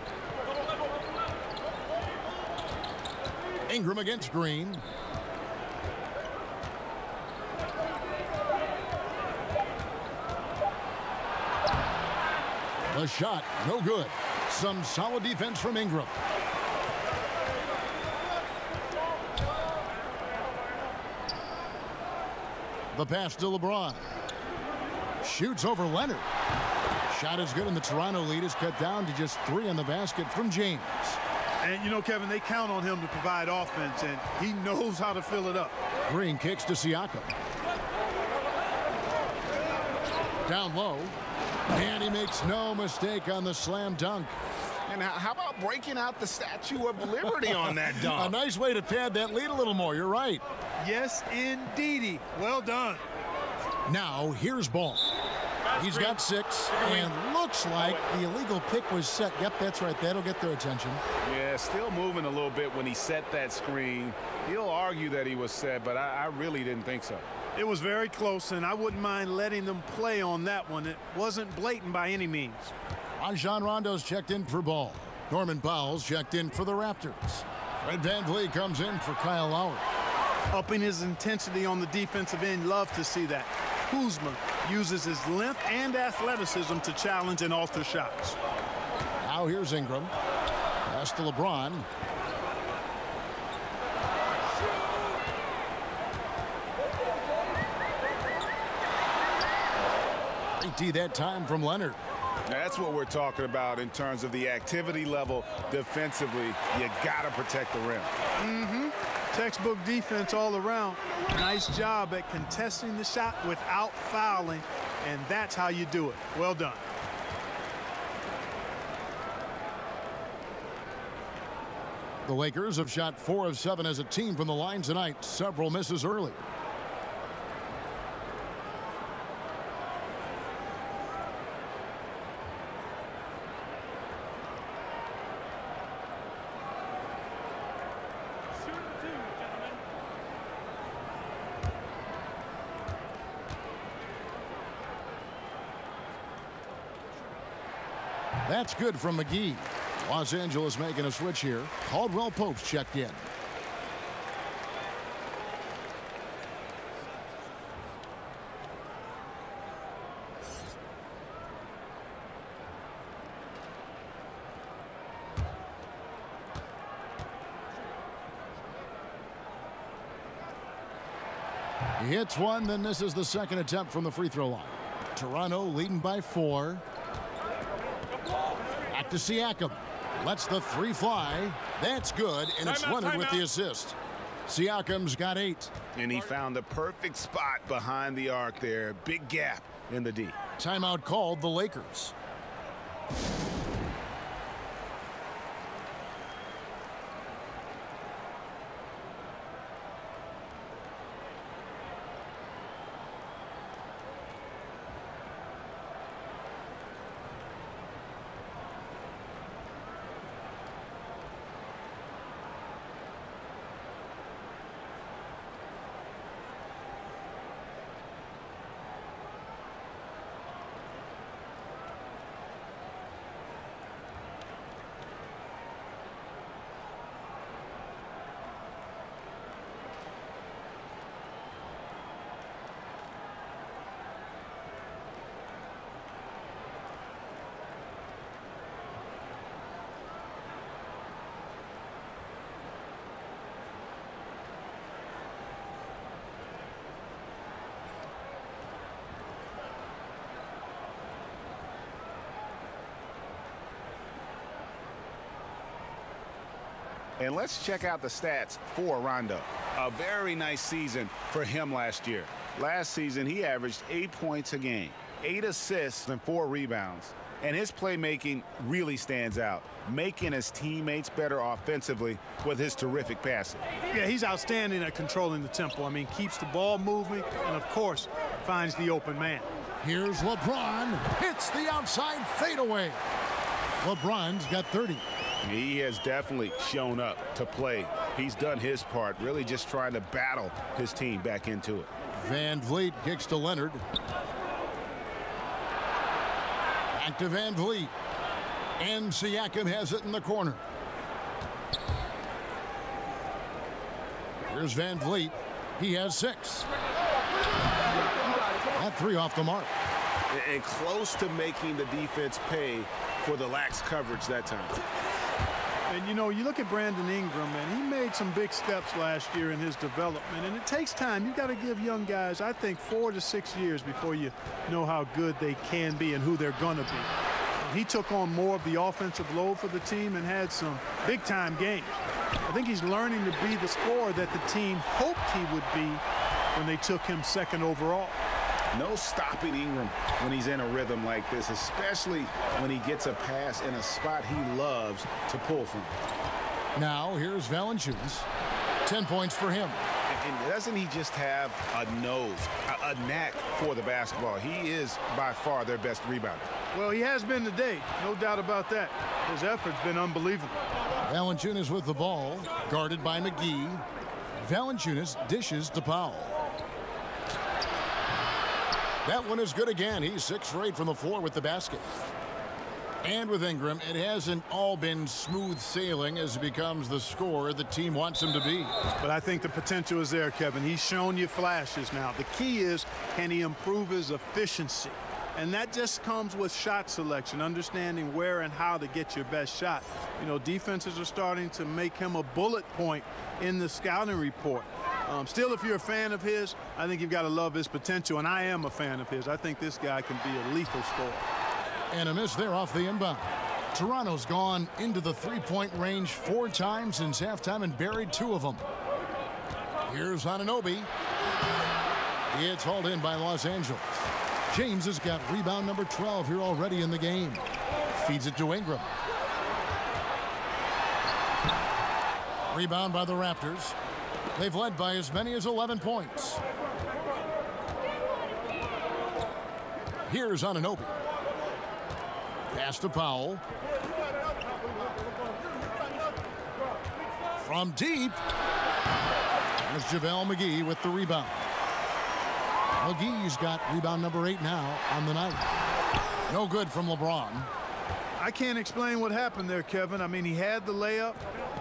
Speaker 1: Ingram against Green. The shot, no good. Some solid defense from Ingram. The pass to LeBron. Shoots over Leonard. Shot is good, and the Toronto lead is cut down to just 3 on the basket from James.
Speaker 3: And, you know, Kevin, they count on him to provide offense, and he knows how to fill it up.
Speaker 1: Green kicks to Siakam. Down low. And he makes no mistake on the slam dunk.
Speaker 2: And how about breaking out the Statue of Liberty on that dunk?
Speaker 1: A nice way to pad that lead a little more. You're right.
Speaker 3: Yes, indeedy. Well done.
Speaker 1: Now, here's Ball. He's got 6, and looks like the illegal pick was set. Yep, that's right. That'll get their attention.
Speaker 4: Yeah, still moving a little bit when he set that screen. He'll argue that he was set, but I really didn't think so.
Speaker 3: It was very close, and I wouldn't mind letting them play on that one. It wasn't blatant by any means.
Speaker 1: Rajon Rondo's checked in for Ball. Norman Powell's checked in for the Raptors. Fred VanVleet comes in for Kyle Lowry.
Speaker 3: Upping his intensity on the defensive end. Love to see that. Kuzma uses his length and athleticism to challenge and alter shots.
Speaker 1: Now here's Ingram. Pass to LeBron. empty that time from Leonard.
Speaker 2: That's what we're talking about in terms of the activity level defensively. You got to protect the rim.
Speaker 3: Textbook defense all around. Nice job at contesting the shot without fouling, and that's how you do it. Well done.
Speaker 1: The Lakers have shot 4 of 7 as a team from the line tonight. Several misses earlier. That's good from McGee. Los Angeles making a switch here. Caldwell Pope's checked in. He hits one, then this is the second attempt from the free throw line. Toronto leading by 4. Back to Siakam. Lets the 3 fly. That's good, and it's Leonard with the assist. Siakam's got 8.
Speaker 2: And he found the perfect spot behind the arc there. Big gap in the D.
Speaker 1: Timeout called the Lakers.
Speaker 2: And let's check out the stats for Rondo. A very nice season for him last year. Last season, he averaged 8 points a game, 8 assists, and 4 rebounds. And his playmaking really stands out, making his teammates better offensively with his terrific passing.
Speaker 3: Yeah, he's outstanding at controlling the tempo. I mean, keeps the ball moving and, of course, finds the open man.
Speaker 1: Here's LeBron. Hits the outside fadeaway. LeBron's got 30.
Speaker 2: He has definitely shown up to play. He's done his part, really just trying to battle his team back into it.
Speaker 1: Van Vliet kicks to Leonard. Back to Van Vliet. And Siakam has it in the corner. Here's Van Vliet. He has 6. That 3 off the mark.
Speaker 2: And close to making the defense pay for the lax coverage that time.
Speaker 3: And, you know, you look at Brandon Ingram, and he made some big steps last year in his development. And it takes time. You've got to give young guys, I think, 4 to 6 years before you know how good they can be and who they're going to be. And he took on more of the offensive load for the team and had some big-time games. I think he's learning to be the scorer that the team hoped he would be when they took him 2nd overall.
Speaker 2: No stopping Ingram when he's in a rhythm like this, especially when he gets a pass in a spot he loves to pull from.
Speaker 1: Now here's Valanciunas. 10 points for him.
Speaker 2: And doesn't he just have a nose, a knack for the basketball? He is by far their best rebounder.
Speaker 3: Well, he has been today, no doubt about that. His effort's been unbelievable.
Speaker 1: Valanciunas with the ball, guarded by McGee. Valanciunas dishes to Powell. That one is good again. He's 6 for 8 from the floor with the basket. And with Ingram, it hasn't all been smooth sailing as he becomes the scorer the team wants him to be.
Speaker 3: But I think the potential is there, Kevin. He's shown you flashes now. The key is, can he improve his efficiency? And that just comes with shot selection, understanding where and how to get your best shot. You know, defenses are starting to make him a bullet point in the scouting report. Still, if you're a fan of his, I think you've got to love his potential, and I am a fan of his. I think this guy can be a lethal scorer.
Speaker 1: And a miss there off the inbound. Toronto's gone into the three-point range 4 times since halftime and buried 2 of them. Here's Anunoby. It's hauled in by Los Angeles. James has got rebound number 12 here already in the game. Feeds it to Ingram. Rebound by the Raptors. They've led by as many as 11 points. Here's Anunoby. Pass to Powell. From deep. There's JaVale McGee with the rebound. McGee's got rebound number 8 now on the night. No good from LeBron.
Speaker 3: I can't explain what happened there, Kevin. I mean, he had the layup.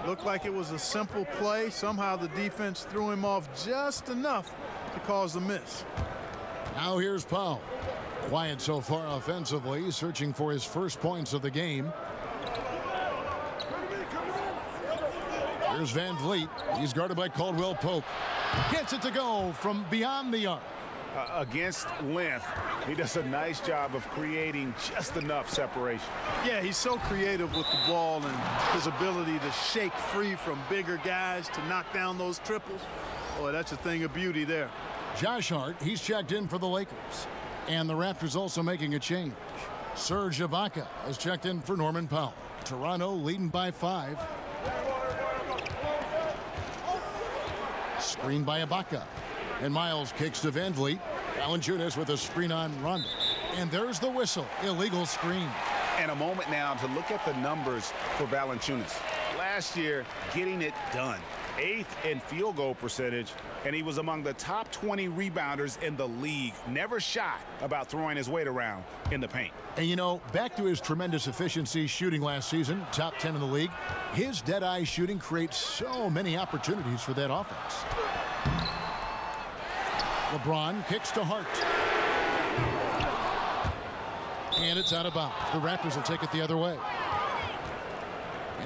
Speaker 3: Looked like it was a simple play. Somehow the defense threw him off just enough to cause the miss.
Speaker 1: Now here's Powell. Quiet so far offensively, searching for his first points of the game. Here's Van Vliet. He's guarded by Caldwell Pope. Gets it to go from beyond the arc.
Speaker 2: Against length, he does a nice job of creating just enough separation.
Speaker 3: Yeah, he's so creative with the ball and his ability to shake free from bigger guys to knock down those triples. Boy, that's a thing of beauty there.
Speaker 1: Josh Hart, he's checked in for the Lakers. And the Raptors also making a change. Serge Ibaka has checked in for Norman Powell. Toronto leading by 5. Screen by Ibaka. And Miles kicks to Van Vliet. Valanciunas with a screen on Rondo. And there's the whistle. Illegal screen.
Speaker 2: And a moment now to look at the numbers for Valanciunas. Last year, getting it done. 8th in field goal percentage, and he was among the top 20 rebounders in the league. Never shy about throwing his weight around in the paint.
Speaker 1: And you know, back to his tremendous efficiency shooting last season, top 10 in the league, his dead-eye shooting creates so many opportunities for that offense. LeBron kicks to Hart. And it's out of bounds. The Raptors will take it the other way.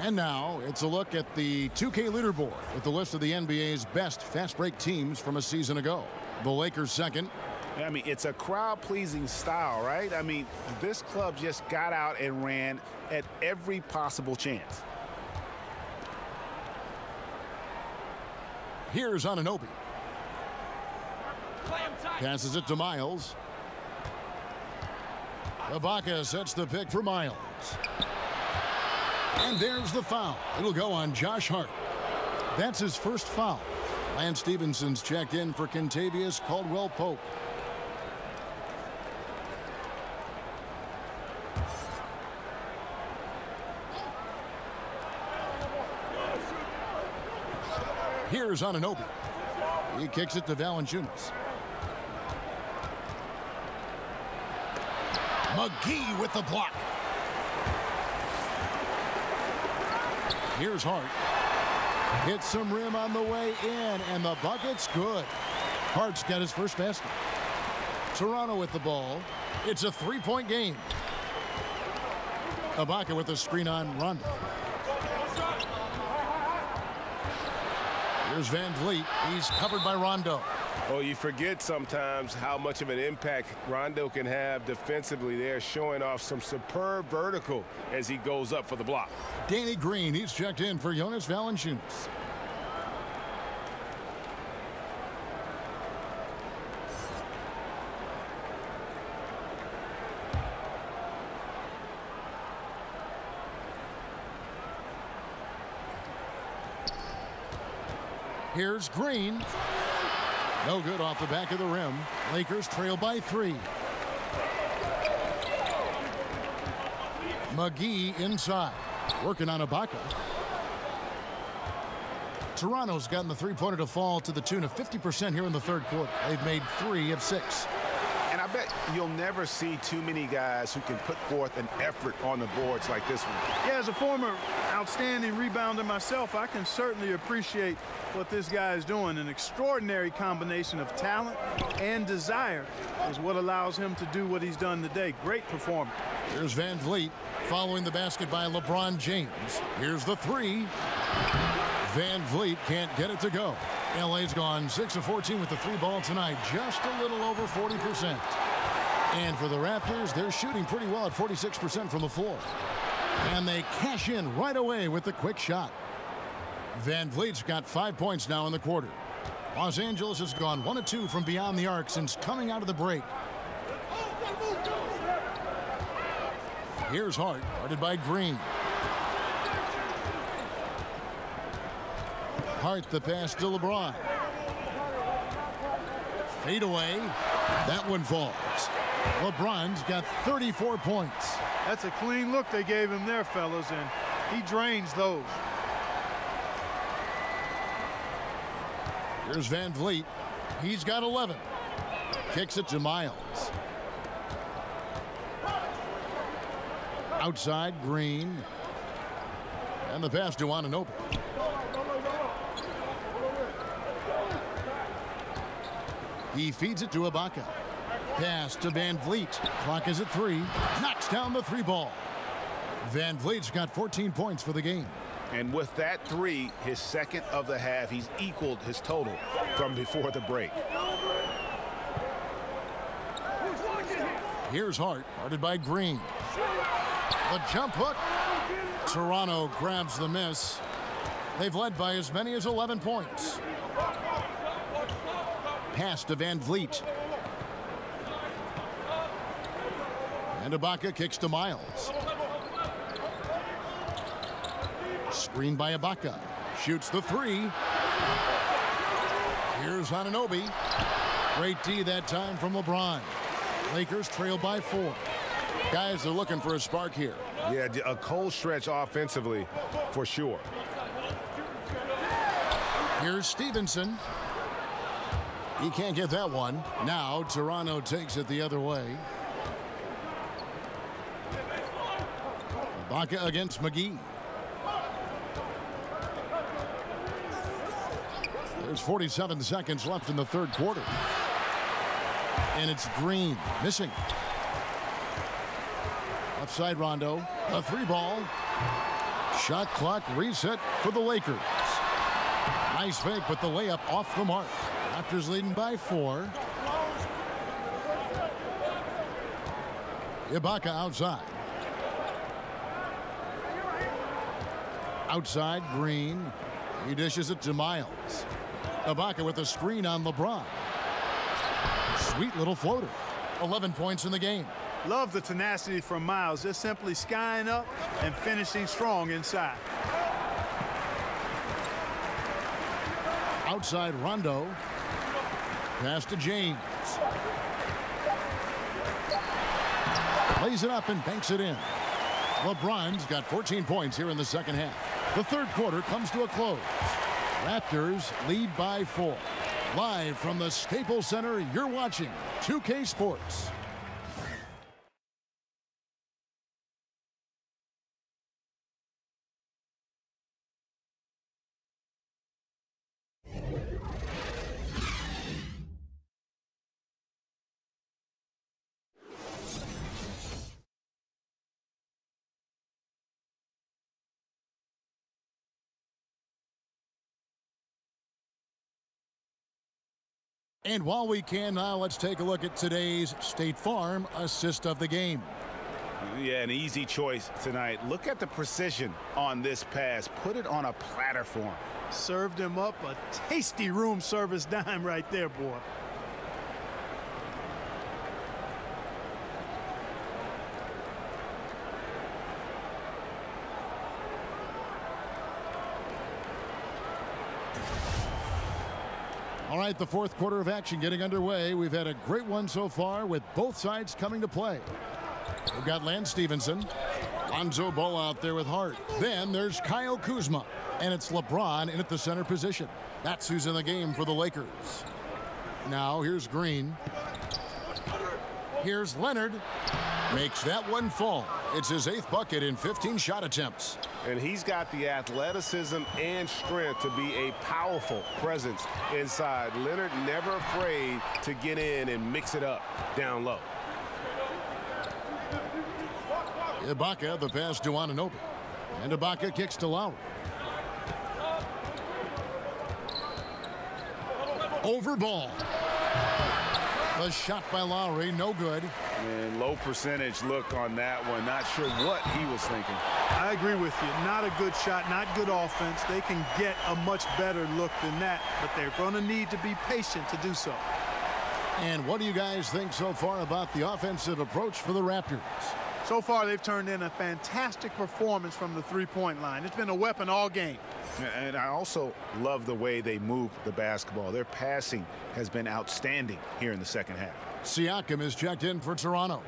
Speaker 1: And now it's a look at the 2K leaderboard with the list of the NBA's best fast break teams from a season ago. The Lakers second.
Speaker 2: I mean, it's a crowd-pleasing style, right? I mean, this club just got out and ran at every possible chance.
Speaker 1: Here's Anunoby. Passes it to Miles. Ibaka sets the pick for Miles. And there's the foul. It'll go on Josh Hart. That's his first foul. Lance Stephenson's checked in for Kentavious Caldwell-Pope. Here's Anunoby. He kicks it to Valanciunas. McGee with the block. Here's Hart. Hits some rim on the way in, and the bucket's good. Hart's got his first basket. Toronto with the ball. It's a 3-point game. Ibaka with the screen on Rondo. Here's Van Vliet. He's covered by Rondo.
Speaker 4: Oh, you forget sometimes how much of an impact Rondo can have defensively there, showing off some superb vertical as he goes up for the block.
Speaker 1: Danny Green, he's checked in for Jonas Valanciunas. Here's Green. No good off the back of the rim. Lakers trail by 3. McGee inside. Working on Ibaka. Toronto's gotten the three-pointer to fall to the tune of 50% here in the third quarter. They've made 3 of 6.
Speaker 2: And I bet you'll never see too many guys who can put forth an effort on the boards like this one.
Speaker 3: Yeah, as a former outstanding rebounder myself, I can certainly appreciate what this guy is doing. An extraordinary combination of talent and desire is what allows him to do what he's done today. Great performance.
Speaker 1: Here's Van Vliet following the basket by LeBron James. Here's the 3. Van Vliet can't get it to go. LA's gone 6 of 14 with the 3 ball tonight, just a little over 40%. And for the Raptors, they're shooting pretty well at 46% from the floor. And they cash in right away with the quick shot. Van Vliet's got 5 points now in the quarter. Los Angeles has gone 1 of 2 from beyond the arc since coming out of the break. Here's Hart, guarded by Green. Hart the pass to LeBron. Fade away. That one falls. LeBron's got 34 points.
Speaker 3: That's a clean look they gave him there, fellas, and he drains those.
Speaker 1: Here's Van Vliet. He's got 11. Kicks it to Miles. Outside, Green. And the pass to Anunoby. He feeds it to Ibaka. Pass to Van Vliet. Clock is at 3. Knocks down the 3 ball. Van Vliet's got 14 points for the game.
Speaker 2: And with that 3, his second of the half, he's equaled his total from before the break.
Speaker 1: Here's Hart, guarded by Green. The jump hook. Toronto grabs the miss. They've led by as many as 11 points. Pass to Van Vliet. And Ibaka kicks to Miles. Screen by Ibaka. Shoots the 3. Here's Anunoby. Great D that time from LeBron. Lakers trail by 4. Guys are looking for a spark here.
Speaker 4: Yeah, a cold stretch offensively for sure.
Speaker 1: Here's Stevenson. He can't get that one. Now Toronto takes it the other way. Ibaka against McGee. There's 47 seconds left in the third quarter. And it's Green missing. Left side Rondo. A 3 ball. Shot clock reset for the Lakers. Nice fake, but the layup off the mark. Raptors leading by 4. Ibaka outside. Outside, Green. He dishes it to Miles. Ibaka with a screen on LeBron. Sweet little floater. 11 points in the game.
Speaker 3: Love the tenacity from Miles. Just simply skying up and finishing strong inside.
Speaker 1: Outside Rondo. Pass to James. Lays it up and banks it in. LeBron's got 14 points here in the second half. The third quarter comes to a close. Raptors lead by 4. Live from the Staples Center, you're watching 2K Sports. And while we can now, let's take a look at today's State Farm assist of the game.
Speaker 2: Yeah, an easy choice tonight. Look at the precision on this pass. Put it on a platter for him.
Speaker 3: Served him up a tasty room service dime right there, boy.
Speaker 1: All right, the fourth quarter of action getting underway. We've had a great one so far with both sides coming to play. We've got Lance Stevenson. Lonzo Ball out there with Hart. Then there's Kyle Kuzma. And it's LeBron in at the center position. That's who's in the game for the Lakers. Now here's Green. Here's Leonard. Makes that one fall. It's his 8th bucket in 15 shot attempts.
Speaker 4: And he's got the athleticism and strength to be a powerful presence inside. Leonard never afraid to get in and mix it up down low.
Speaker 1: Ibaka, the pass to Anunoby. And Ibaka kicks to Lowry. Over ball. The shot by Lowry, no good.
Speaker 2: And low percentage look on that one. Not sure what he was thinking.
Speaker 3: I agree with you. Not a good shot, not good offense. They can get a much better look than that, but they're going to need to be patient to do so.
Speaker 1: And what do you guys think so far about the offensive approach for the Raptors?
Speaker 3: So far, they've turned in a fantastic performance from the three-point line. It's been a weapon all game.
Speaker 2: And I also love the way they move the basketball. Their passing has been outstanding here in the second half.
Speaker 1: Siakam is checked in for Toronto.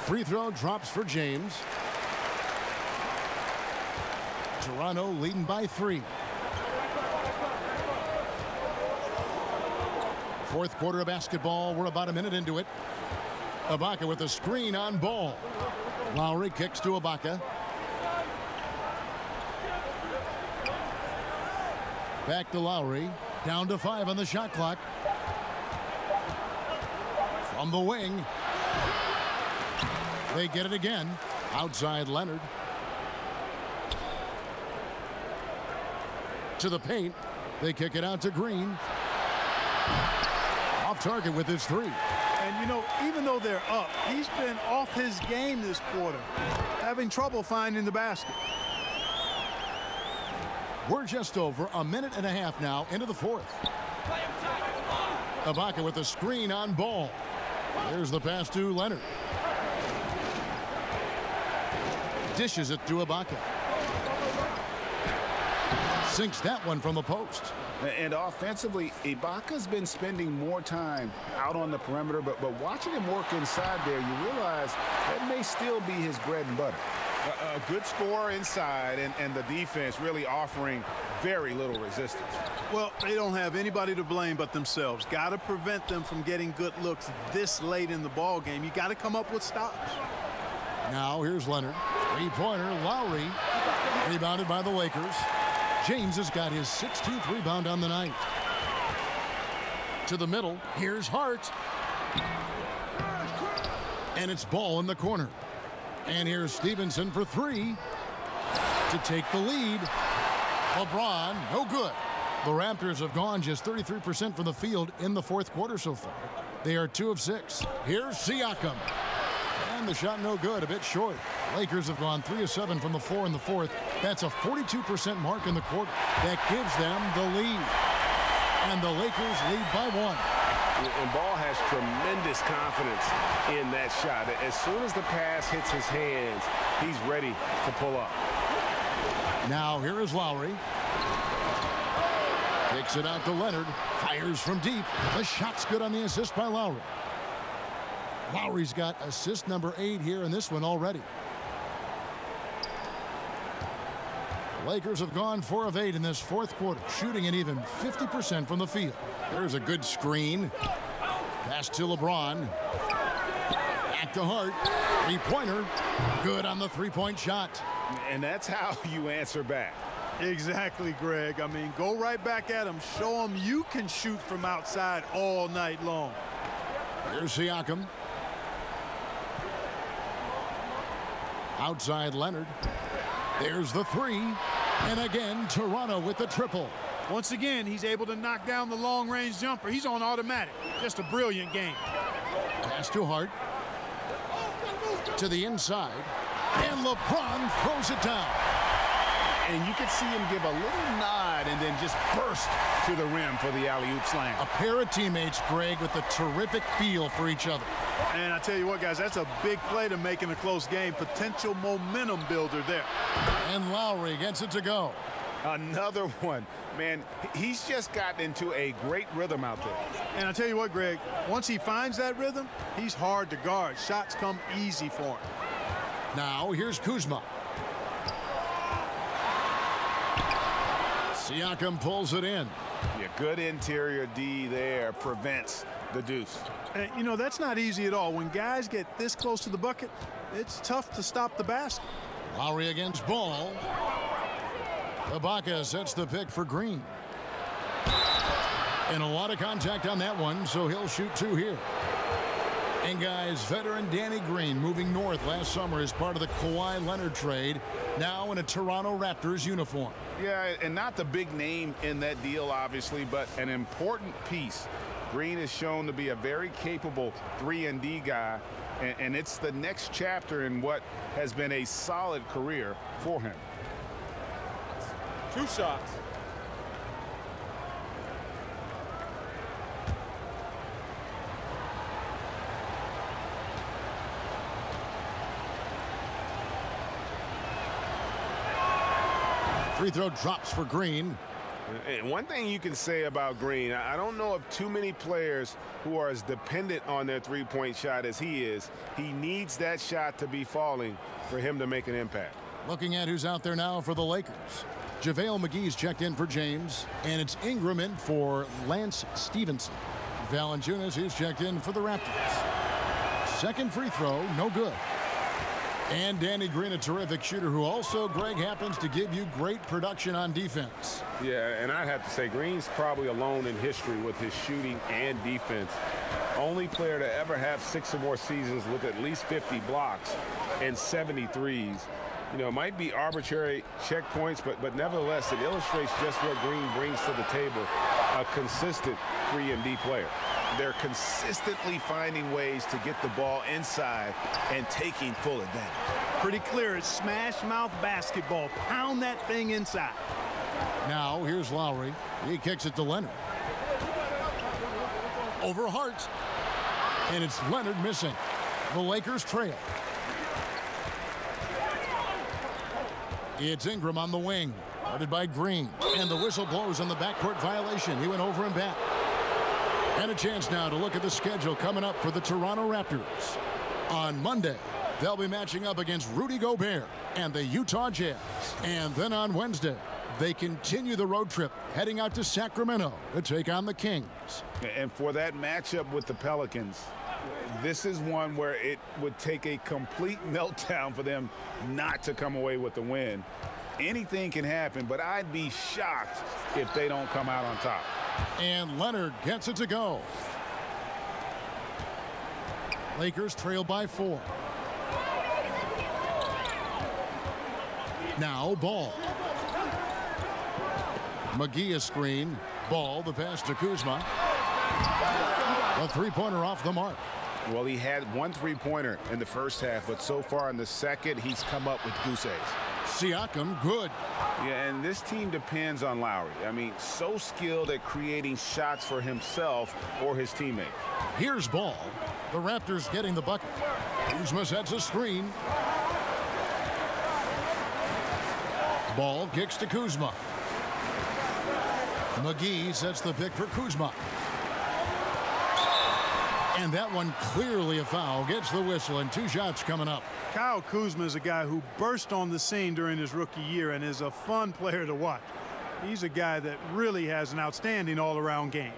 Speaker 1: Free throw drops for James. Toronto leading by 3. Fourth quarter of basketball. We're about a minute into it. Ibaka with a screen on Ball. Lowry kicks to Ibaka. Back to Lowry. Down to 5 on the shot clock. From the wing. They get it again. Outside Leonard. To the paint. They kick it out to Green. Off target with his 3.
Speaker 3: And, you know, even though they're up, he's been off his game this quarter, having trouble finding the basket.
Speaker 1: We're just over a minute and a half now into the fourth. Ibaka with a screen on Ball. There's the pass to Leonard. Dishes it to Ibaka. Sinks that one from the post.
Speaker 2: And offensively, Ibaka's been spending more time out on the perimeter, but watching him work inside there, you realize that may still be his bread and butter. A good scorer inside, and the defense really offering very little resistance.
Speaker 3: Well, they don't have anybody to blame but themselves. Got to prevent them from getting good looks this late in the ball game. You got to come up with stops.
Speaker 1: Now here's Leonard. Three-pointer, Lowry. Rebounded by the Lakers. James has got his 16th rebound on the night. To the middle, here's Hart. And it's Ball in the corner. And here's Stevenson for 3 to take the lead. LeBron, no good. The Raptors have gone just 33% from the field in the fourth quarter so far. They are 2 of 6. Here's Siakam. And the shot no good, a bit short. Lakers have gone 3 of 7 from the floor in the fourth. That's a 42% mark in the quarter. That gives them the lead. And the Lakers lead by 1.
Speaker 4: And Ball has tremendous confidence in that shot. As soon as the pass hits his hands, he's ready to pull up.
Speaker 1: Now here is Lowry. Kicks it out to Leonard. Fires from deep. The shot's good on the assist by Lowry. Lowry's got assist number 8 here in this one already. The Lakers have gone 4 of 8 in this fourth quarter, shooting an even 50% from the field. There's a good screen. Pass to LeBron. Back to Hart. Three-pointer. Good on the three-point shot.
Speaker 2: And that's how you answer back.
Speaker 3: Exactly, Greg. I mean, go right back at him. Show him you can shoot from outside all night long.
Speaker 1: Here's Siakam. Outside Leonard. There's the 3. And again, Toronto with the triple.
Speaker 3: Once again, he's able to knock down the long-range jumper. He's on automatic. Just a brilliant game.
Speaker 1: Pass to Hart. To the inside. And LeBron throws it down.
Speaker 2: And you could see him give a little nod and then just burst to the rim for the alley-oop slam.
Speaker 1: A pair of teammates, Greg, with a terrific feel for each other.
Speaker 3: And I tell you what, guys, that's a big play to make in a close game. Potential momentum builder there.
Speaker 1: And Lowry gets it to go.
Speaker 2: Another one. Man, he's just gotten into a great rhythm out there.
Speaker 3: And I tell you what, Greg, once he finds that rhythm, he's hard to guard. Shots come easy for him.
Speaker 1: Now here's Kuzma. Siakam pulls it in.
Speaker 2: Yeah, good interior D there, prevents the deuce.
Speaker 3: And, you know, that's not easy at all. When guys get this close to the bucket, it's tough to stop the basket.
Speaker 1: Lowry against Ball. Ibaka sets the pick for Green. And a lot of contact on that one, so he'll shoot 2 here. And guys, veteran Danny Green moving north last summer as part of the Kawhi Leonard trade, now in a Toronto Raptors uniform.
Speaker 2: Yeah, and not the big name in that deal, obviously, but an important piece. Green is shown to be a very capable 3-and-D guy, and it's the next chapter in what has been a solid career for him.
Speaker 10: 2 shots.
Speaker 1: Free throw drops for Green.
Speaker 4: And one thing you can say about Green, I don't know of too many players who are as dependent on their three-point shot as he is. He needs that shot to be falling for him to make an impact.
Speaker 1: Looking at who's out there now for the Lakers. JaVale McGee's checked in for James, and it's Ingram in for Lance Stevenson. Valanciunas is checked in for the Raptors. Second free throw, no good. And Danny Green, a terrific shooter who also, Greg, happens to give you great production on defense.
Speaker 4: Yeah, and I'd have to say Green's probably alone in history with his shooting and defense. Only player to ever have 6 or more seasons with at least 50 blocks and 73s. You know, it might be arbitrary checkpoints, but nevertheless, it illustrates just what Green brings to the table, a consistent 3-and-D player.
Speaker 12: They're consistently finding ways to get the ball inside and taking full advantage.
Speaker 13: Pretty clear. It's smash mouth basketball. Pound that thing inside.
Speaker 1: Now, here's Lowry. He kicks it to Leonard. Over Hart. And it's Leonard missing. The Lakers trail. It's Ingram on the wing. Guarded by Green. And the whistle blows on the backcourt violation. He went over and back. And a chance now to look at the schedule coming up for the Toronto Raptors. On Monday, they'll be matching up against Rudy Gobert and the Utah Jazz. And then on Wednesday, they continue the road trip, heading out to Sacramento to take on the Kings.
Speaker 2: And for that matchup with the Pelicans, this is one where it would take a complete meltdown for them not to come away with the win. Anything can happen, but I'd be shocked if they don't come out on top.
Speaker 1: And Leonard gets it to go. Lakers trail by 4. Now Ball. McGee a screen. Ball, the pass to Kuzma. A three-pointer off the mark.
Speaker 2: Well, he had 1 3-pointer in the first half, but so far in the second, he's come up with goose eggs.
Speaker 1: Siakam, good.
Speaker 2: Yeah, and this team depends on Lowry. I mean, so skilled at creating shots for himself or his teammate.
Speaker 1: Here's Ball. The Raptors getting the bucket. Kuzma sets a screen. Ball kicks to Kuzma. McGee sets the pick for Kuzma. And that one clearly a foul. Gets the whistle, and 2 shots coming up.
Speaker 3: Kyle Kuzma is a guy who burst on the scene during his rookie year and is a fun player to watch. He's a guy that really has an outstanding all-around game.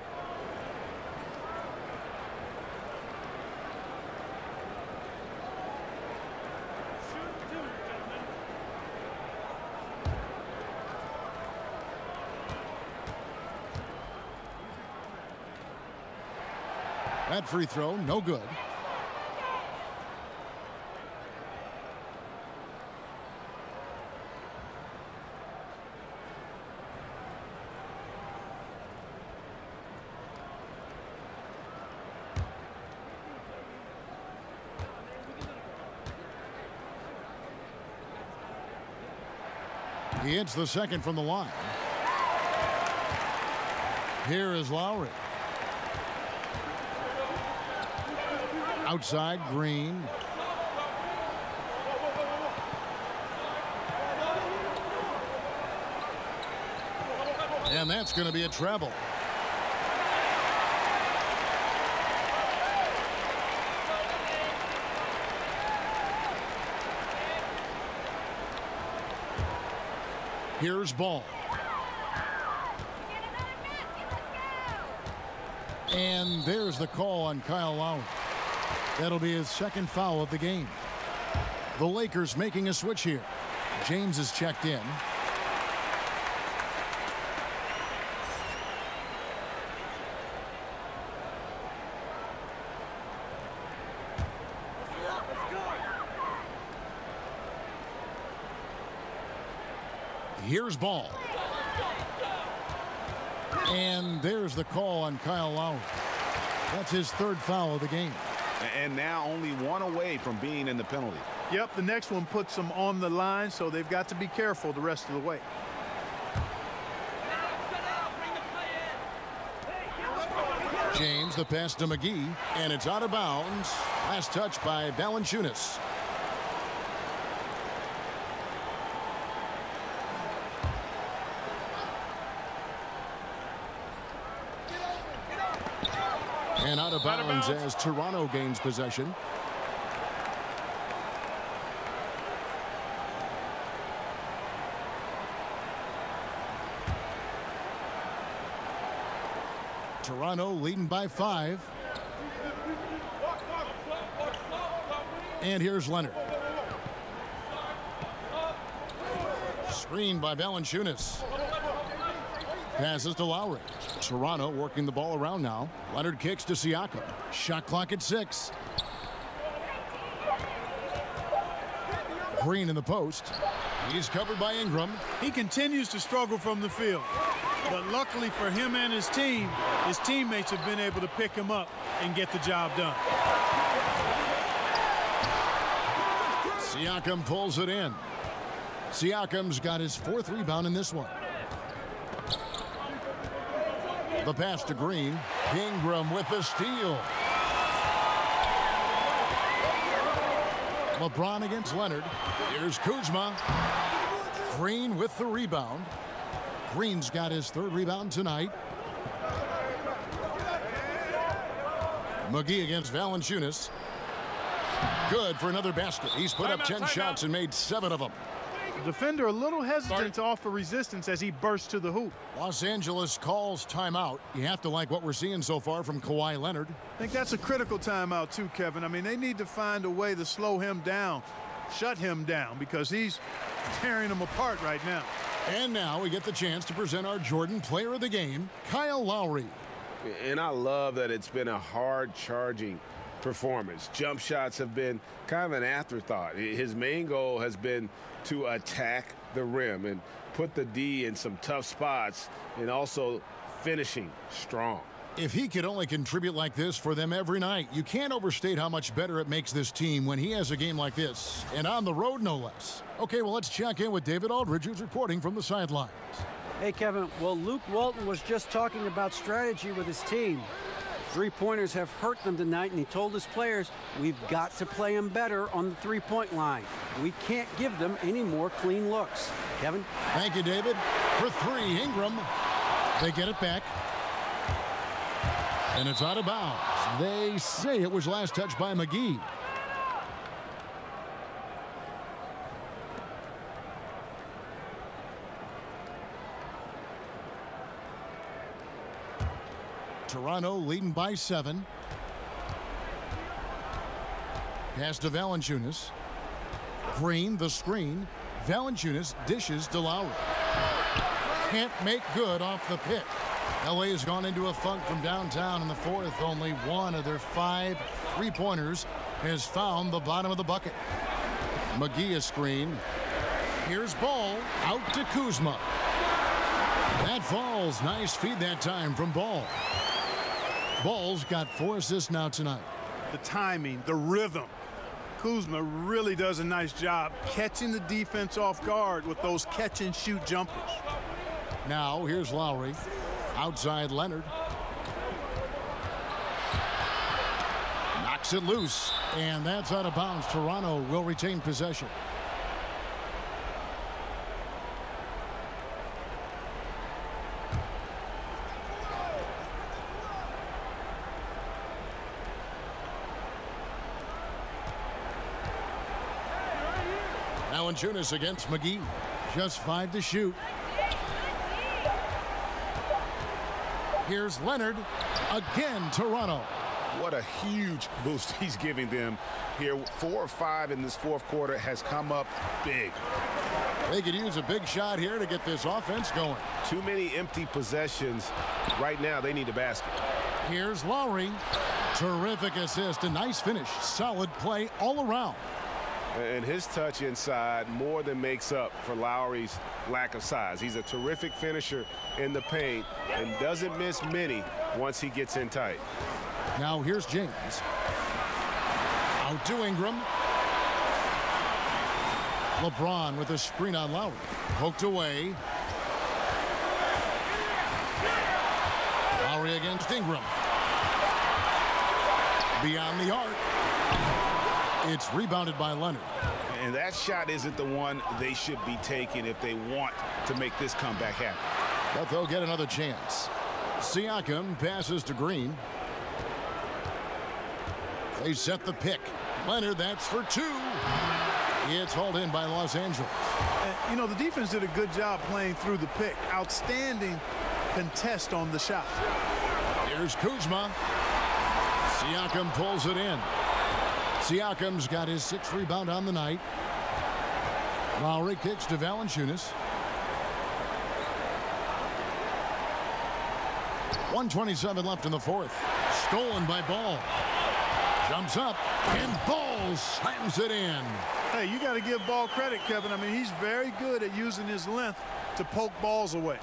Speaker 1: That free throw, no good. He hits the second from the line. Here is Lowry. Outside, Green. And that's going to be a treble. Here's Ball. And there's the call on Kyle Lowry. That'll be his second foul of the game. The Lakers making a switch here. James is checked in. Here's Ball. And there's the call on Kyle Lowry. That's his third foul of the game.
Speaker 12: And now only one away from being in the penalty.
Speaker 3: Yep, the next one puts them on the line, so they've got to be careful the rest of the way.
Speaker 1: James, the pass to McGee, and it's out of bounds. Last touch by Valanciunas. And out of bounds as Toronto gains possession. Toronto leading by 5. And here's Leonard. Screened by Valanciunas. Passes to Lowry. Toronto working the ball around now. Leonard kicks to Siakam. Shot clock at 6. Green in the post. He's covered by Ingram.
Speaker 3: He continues to struggle from the field. But luckily for him and his team, his teammates have been able to pick him up and get the job done.
Speaker 1: Siakam pulls it in. Siakam's got his 4th rebound in this one. The pass to Green. Ingram with the steal. LeBron against Leonard. Here's Kuzma. Green with the rebound. Green's got his 3rd rebound tonight. McGee against Valanciunas. Good for another basket. He's put up 10 shots and made 7 of them.
Speaker 3: Defender a little hesitant to offer resistance as he bursts to the hoop.
Speaker 1: Los Angeles calls timeout. You have to like what we're seeing so far from Kawhi Leonard.
Speaker 3: I think that's a critical timeout too, Kevin. I mean, they need to find a way to slow him down, shut him down, because he's tearing them apart right now.
Speaker 1: And now we get the chance to present our Jordan Player of the Game, Kyle Lowry.
Speaker 4: And I love that it's been a hard-charging performance. Jump shots have been kind of an afterthought. His main goal has been to attack the rim and put the D in some tough spots and also finishing strong.
Speaker 1: If he could only contribute like this for them every night, you can't overstate how much better it makes this team when he has a game like this, and on the road no less. Okay, well, let's check in with David Aldridge, who's reporting from the sidelines.
Speaker 6: Hey, Kevin, well, Luke Walton was just talking about strategy with his team. 3-pointers have hurt them tonight, and he told his players, we've got to play them better on the 3-point line. We can't give them any more clean looks. Kevin?
Speaker 1: Thank you, David. For 3, Ingram. They get it back. And it's out of bounds. They say it was last touched by McGee. Toronto leading by 7. Pass to Valanciunas. Green, the screen. Valanciunas dishes to Lowry. Can't make good off the pick. LA has gone into a funk from downtown in the 4th. Only one of their 5 3-pointers has found the bottom of the bucket. McGee a screen. Here's Ball out to Kuzma. That falls. Nice feed that time from Ball. Ball's got 4 assists now tonight.
Speaker 3: The timing, the rhythm. Kuzma really does a nice job catching the defense off guard with those catch-and-shoot jumpers.
Speaker 1: Now here's Lowry. Outside Leonard. Knocks it loose. And that's out of bounds. Toronto will retain possession. Valanciunas against McGee. Just 5 to shoot. Here's Leonard. Again, Toronto.
Speaker 12: What a huge boost he's giving them here. 4 or 5 in this 4th quarter has come up big.
Speaker 1: They could use a big shot here to get this offense going.
Speaker 4: Too many empty possessions. Right now, they need a basket.
Speaker 1: Here's Lowry. Terrific assist. A nice finish. Solid play all around.
Speaker 4: And his touch inside more than makes up for Lowry's lack of size. He's a terrific finisher in the paint and doesn't miss many once he gets in tight.
Speaker 1: Now here's James. Out to Ingram. LeBron with a screen on Lowry. Poked away. Lowry against Ingram. Beyond the arc. It's rebounded by Leonard.
Speaker 2: And that shot isn't the one they should be taking if they want to make this comeback happen.
Speaker 1: But they'll get another chance. Siakam passes to Green. They set the pick. Leonard, that's for two. It's hauled in by Los Angeles.
Speaker 3: You know, the defense did a good job playing through the pick. Outstanding contest on the shot.
Speaker 1: Here's Kuzma. Siakam pulls it in. Siakam's got his 6th rebound on the night. Lowry kicks to Valanciunas. 1:27 left in the 4th. Stolen by Ball. Jumps up, and Ball slams it in.
Speaker 3: Hey, you got to give Ball credit, Kevin. I mean, he's very good at using his length to poke balls away.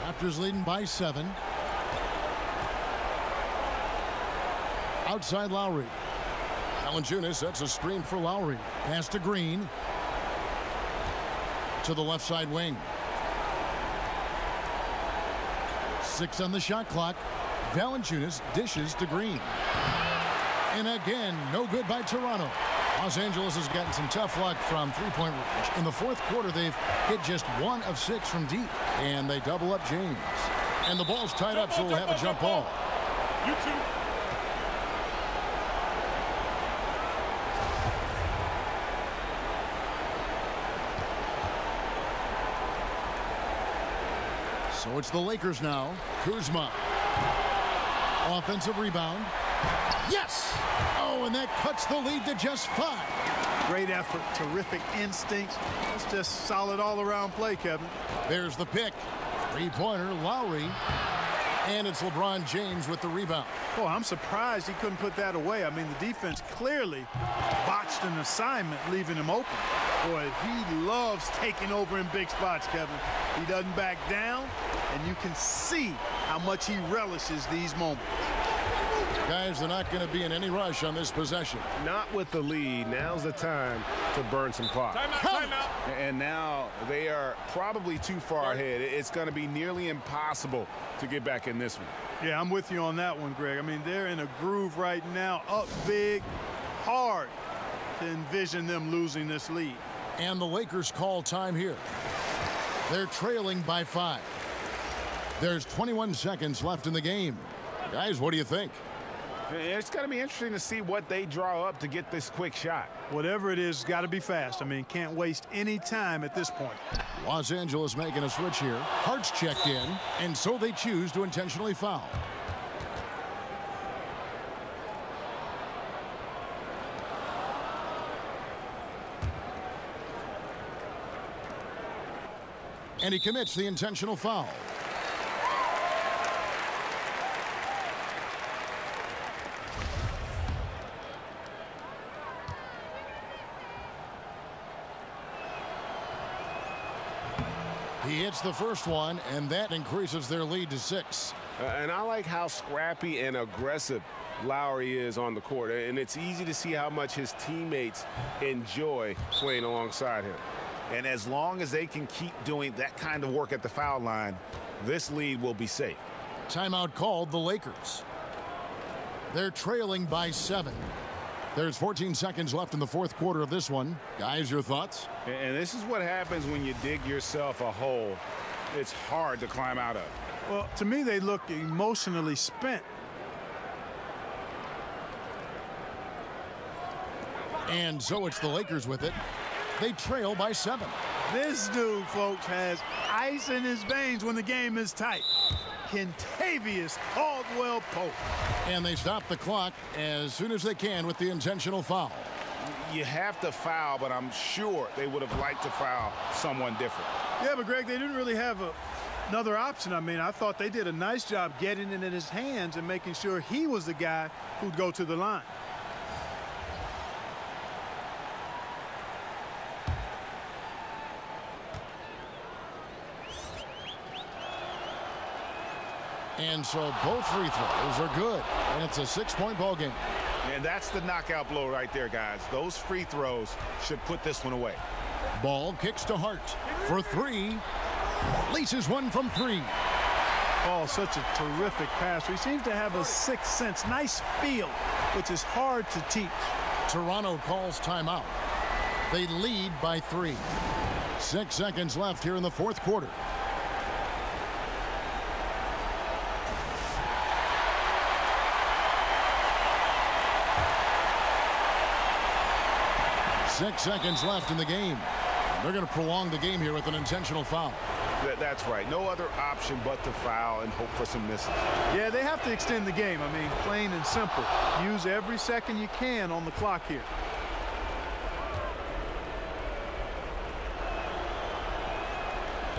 Speaker 1: Raptors leading by 7. Outside Lowry. Valanciunas sets a screen for Lowry. Pass to Green. To the left side wing. 6 on the shot clock. Valanciunas dishes to Green. And again, no good by Toronto. Los Angeles has gotten some tough luck from three-point range. In the 4th quarter, they've hit just 1 of 6 from deep. And they double up James. And the ball's tied up, so we'll have a jump ball.
Speaker 4: You too.
Speaker 1: So it's the Lakers now. Kuzma. Offensive rebound. Yes! Oh, and that cuts the lead to just 5.
Speaker 3: Great effort, terrific instincts. It's just solid all-around play, Kevin.
Speaker 1: There's the pick. Three-pointer, Lowry. And it's LeBron James with the rebound.
Speaker 3: Well, I'm surprised he couldn't put that away. I mean, the defense clearly botched an assignment, leaving him open. Boy, he loves taking over in big spots, Kevin. He doesn't back down, and you can see how much he relishes these moments.
Speaker 1: Guys, they're not going to be in any rush on this possession.
Speaker 4: Not with the lead. Now's the time to burn some clock.
Speaker 2: Timeout. And now they are probably too far ahead. It's going to be nearly impossible to get back in this one.
Speaker 3: Yeah, I'm with you on that one, Greg. I mean, they're in a groove right now, up big, hard to envision them losing this lead.
Speaker 1: And the Lakers call time here. They're trailing by 5. There's 21 seconds left in the game. Guys, what do you think?
Speaker 2: It's going to be interesting to see what they draw up to get this quick shot.
Speaker 3: Whatever it is, got to be fast. I mean, can't waste any time at this point.
Speaker 1: Los Angeles making a switch here. Hart's checked in, and so they choose to intentionally foul. And he commits the intentional foul. He hits the first one, and that increases their lead to 6.
Speaker 4: And I like how scrappy and aggressive Lowry is on the court. And it's easy to see how much his teammates enjoy playing alongside him.
Speaker 2: And as long as they can keep doing that kind of work at the foul line, this lead will be safe.
Speaker 1: Timeout called the Lakers. They're trailing by 7. There's 14 seconds left in the 4th quarter of this one. Guys, your thoughts?
Speaker 2: And this is what happens when you dig yourself a hole it's hard to climb out of.
Speaker 3: Well, to me, they look emotionally spent.
Speaker 1: And so it's the Lakers with it. They trail by 7.
Speaker 3: This dude, folks, has ice in his veins when the game is tight. Kentavious Caldwell Pope.
Speaker 1: And they stop the clock as soon as they can with the intentional foul.
Speaker 2: You have to foul, but I'm sure they would have liked to foul someone different.
Speaker 3: Yeah, but Greg, they didn't really have another option. I mean, I thought they did a nice job getting it in his hands and making sure he was the guy who'd go to the line.
Speaker 1: And so both free throws are good. And it's a 6-point ball game.
Speaker 2: And that's the knockout blow right there, guys. Those free throws should put this one away.
Speaker 1: Ball kicks to Hart for 3. Laces one from 3.
Speaker 3: Oh, such a terrific passer. He seems to have a sixth sense. Nice feel, which is hard to teach.
Speaker 1: Toronto calls timeout. They lead by 3. 6 seconds left here in the fourth quarter. Six seconds left in the game. They're going to prolong the game here with an intentional foul.
Speaker 2: That's right. No other option but to foul and hope for some misses.
Speaker 3: Yeah, they have to extend the game. I mean, plain and simple. Use every second you can on the clock here.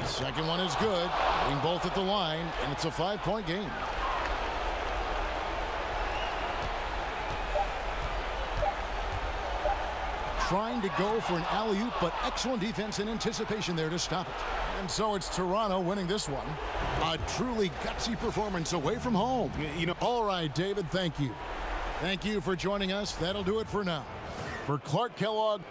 Speaker 1: The second one is good. Hitting both at the line, and it's a 5-point game. Trying to go for an alley-oop, but excellent defense and anticipation there to stop it. And so it's Toronto winning this one. A truly gutsy performance away from home. All right, David, thank you. Thank you for joining us. That'll do it for now. For Clark Kellogg,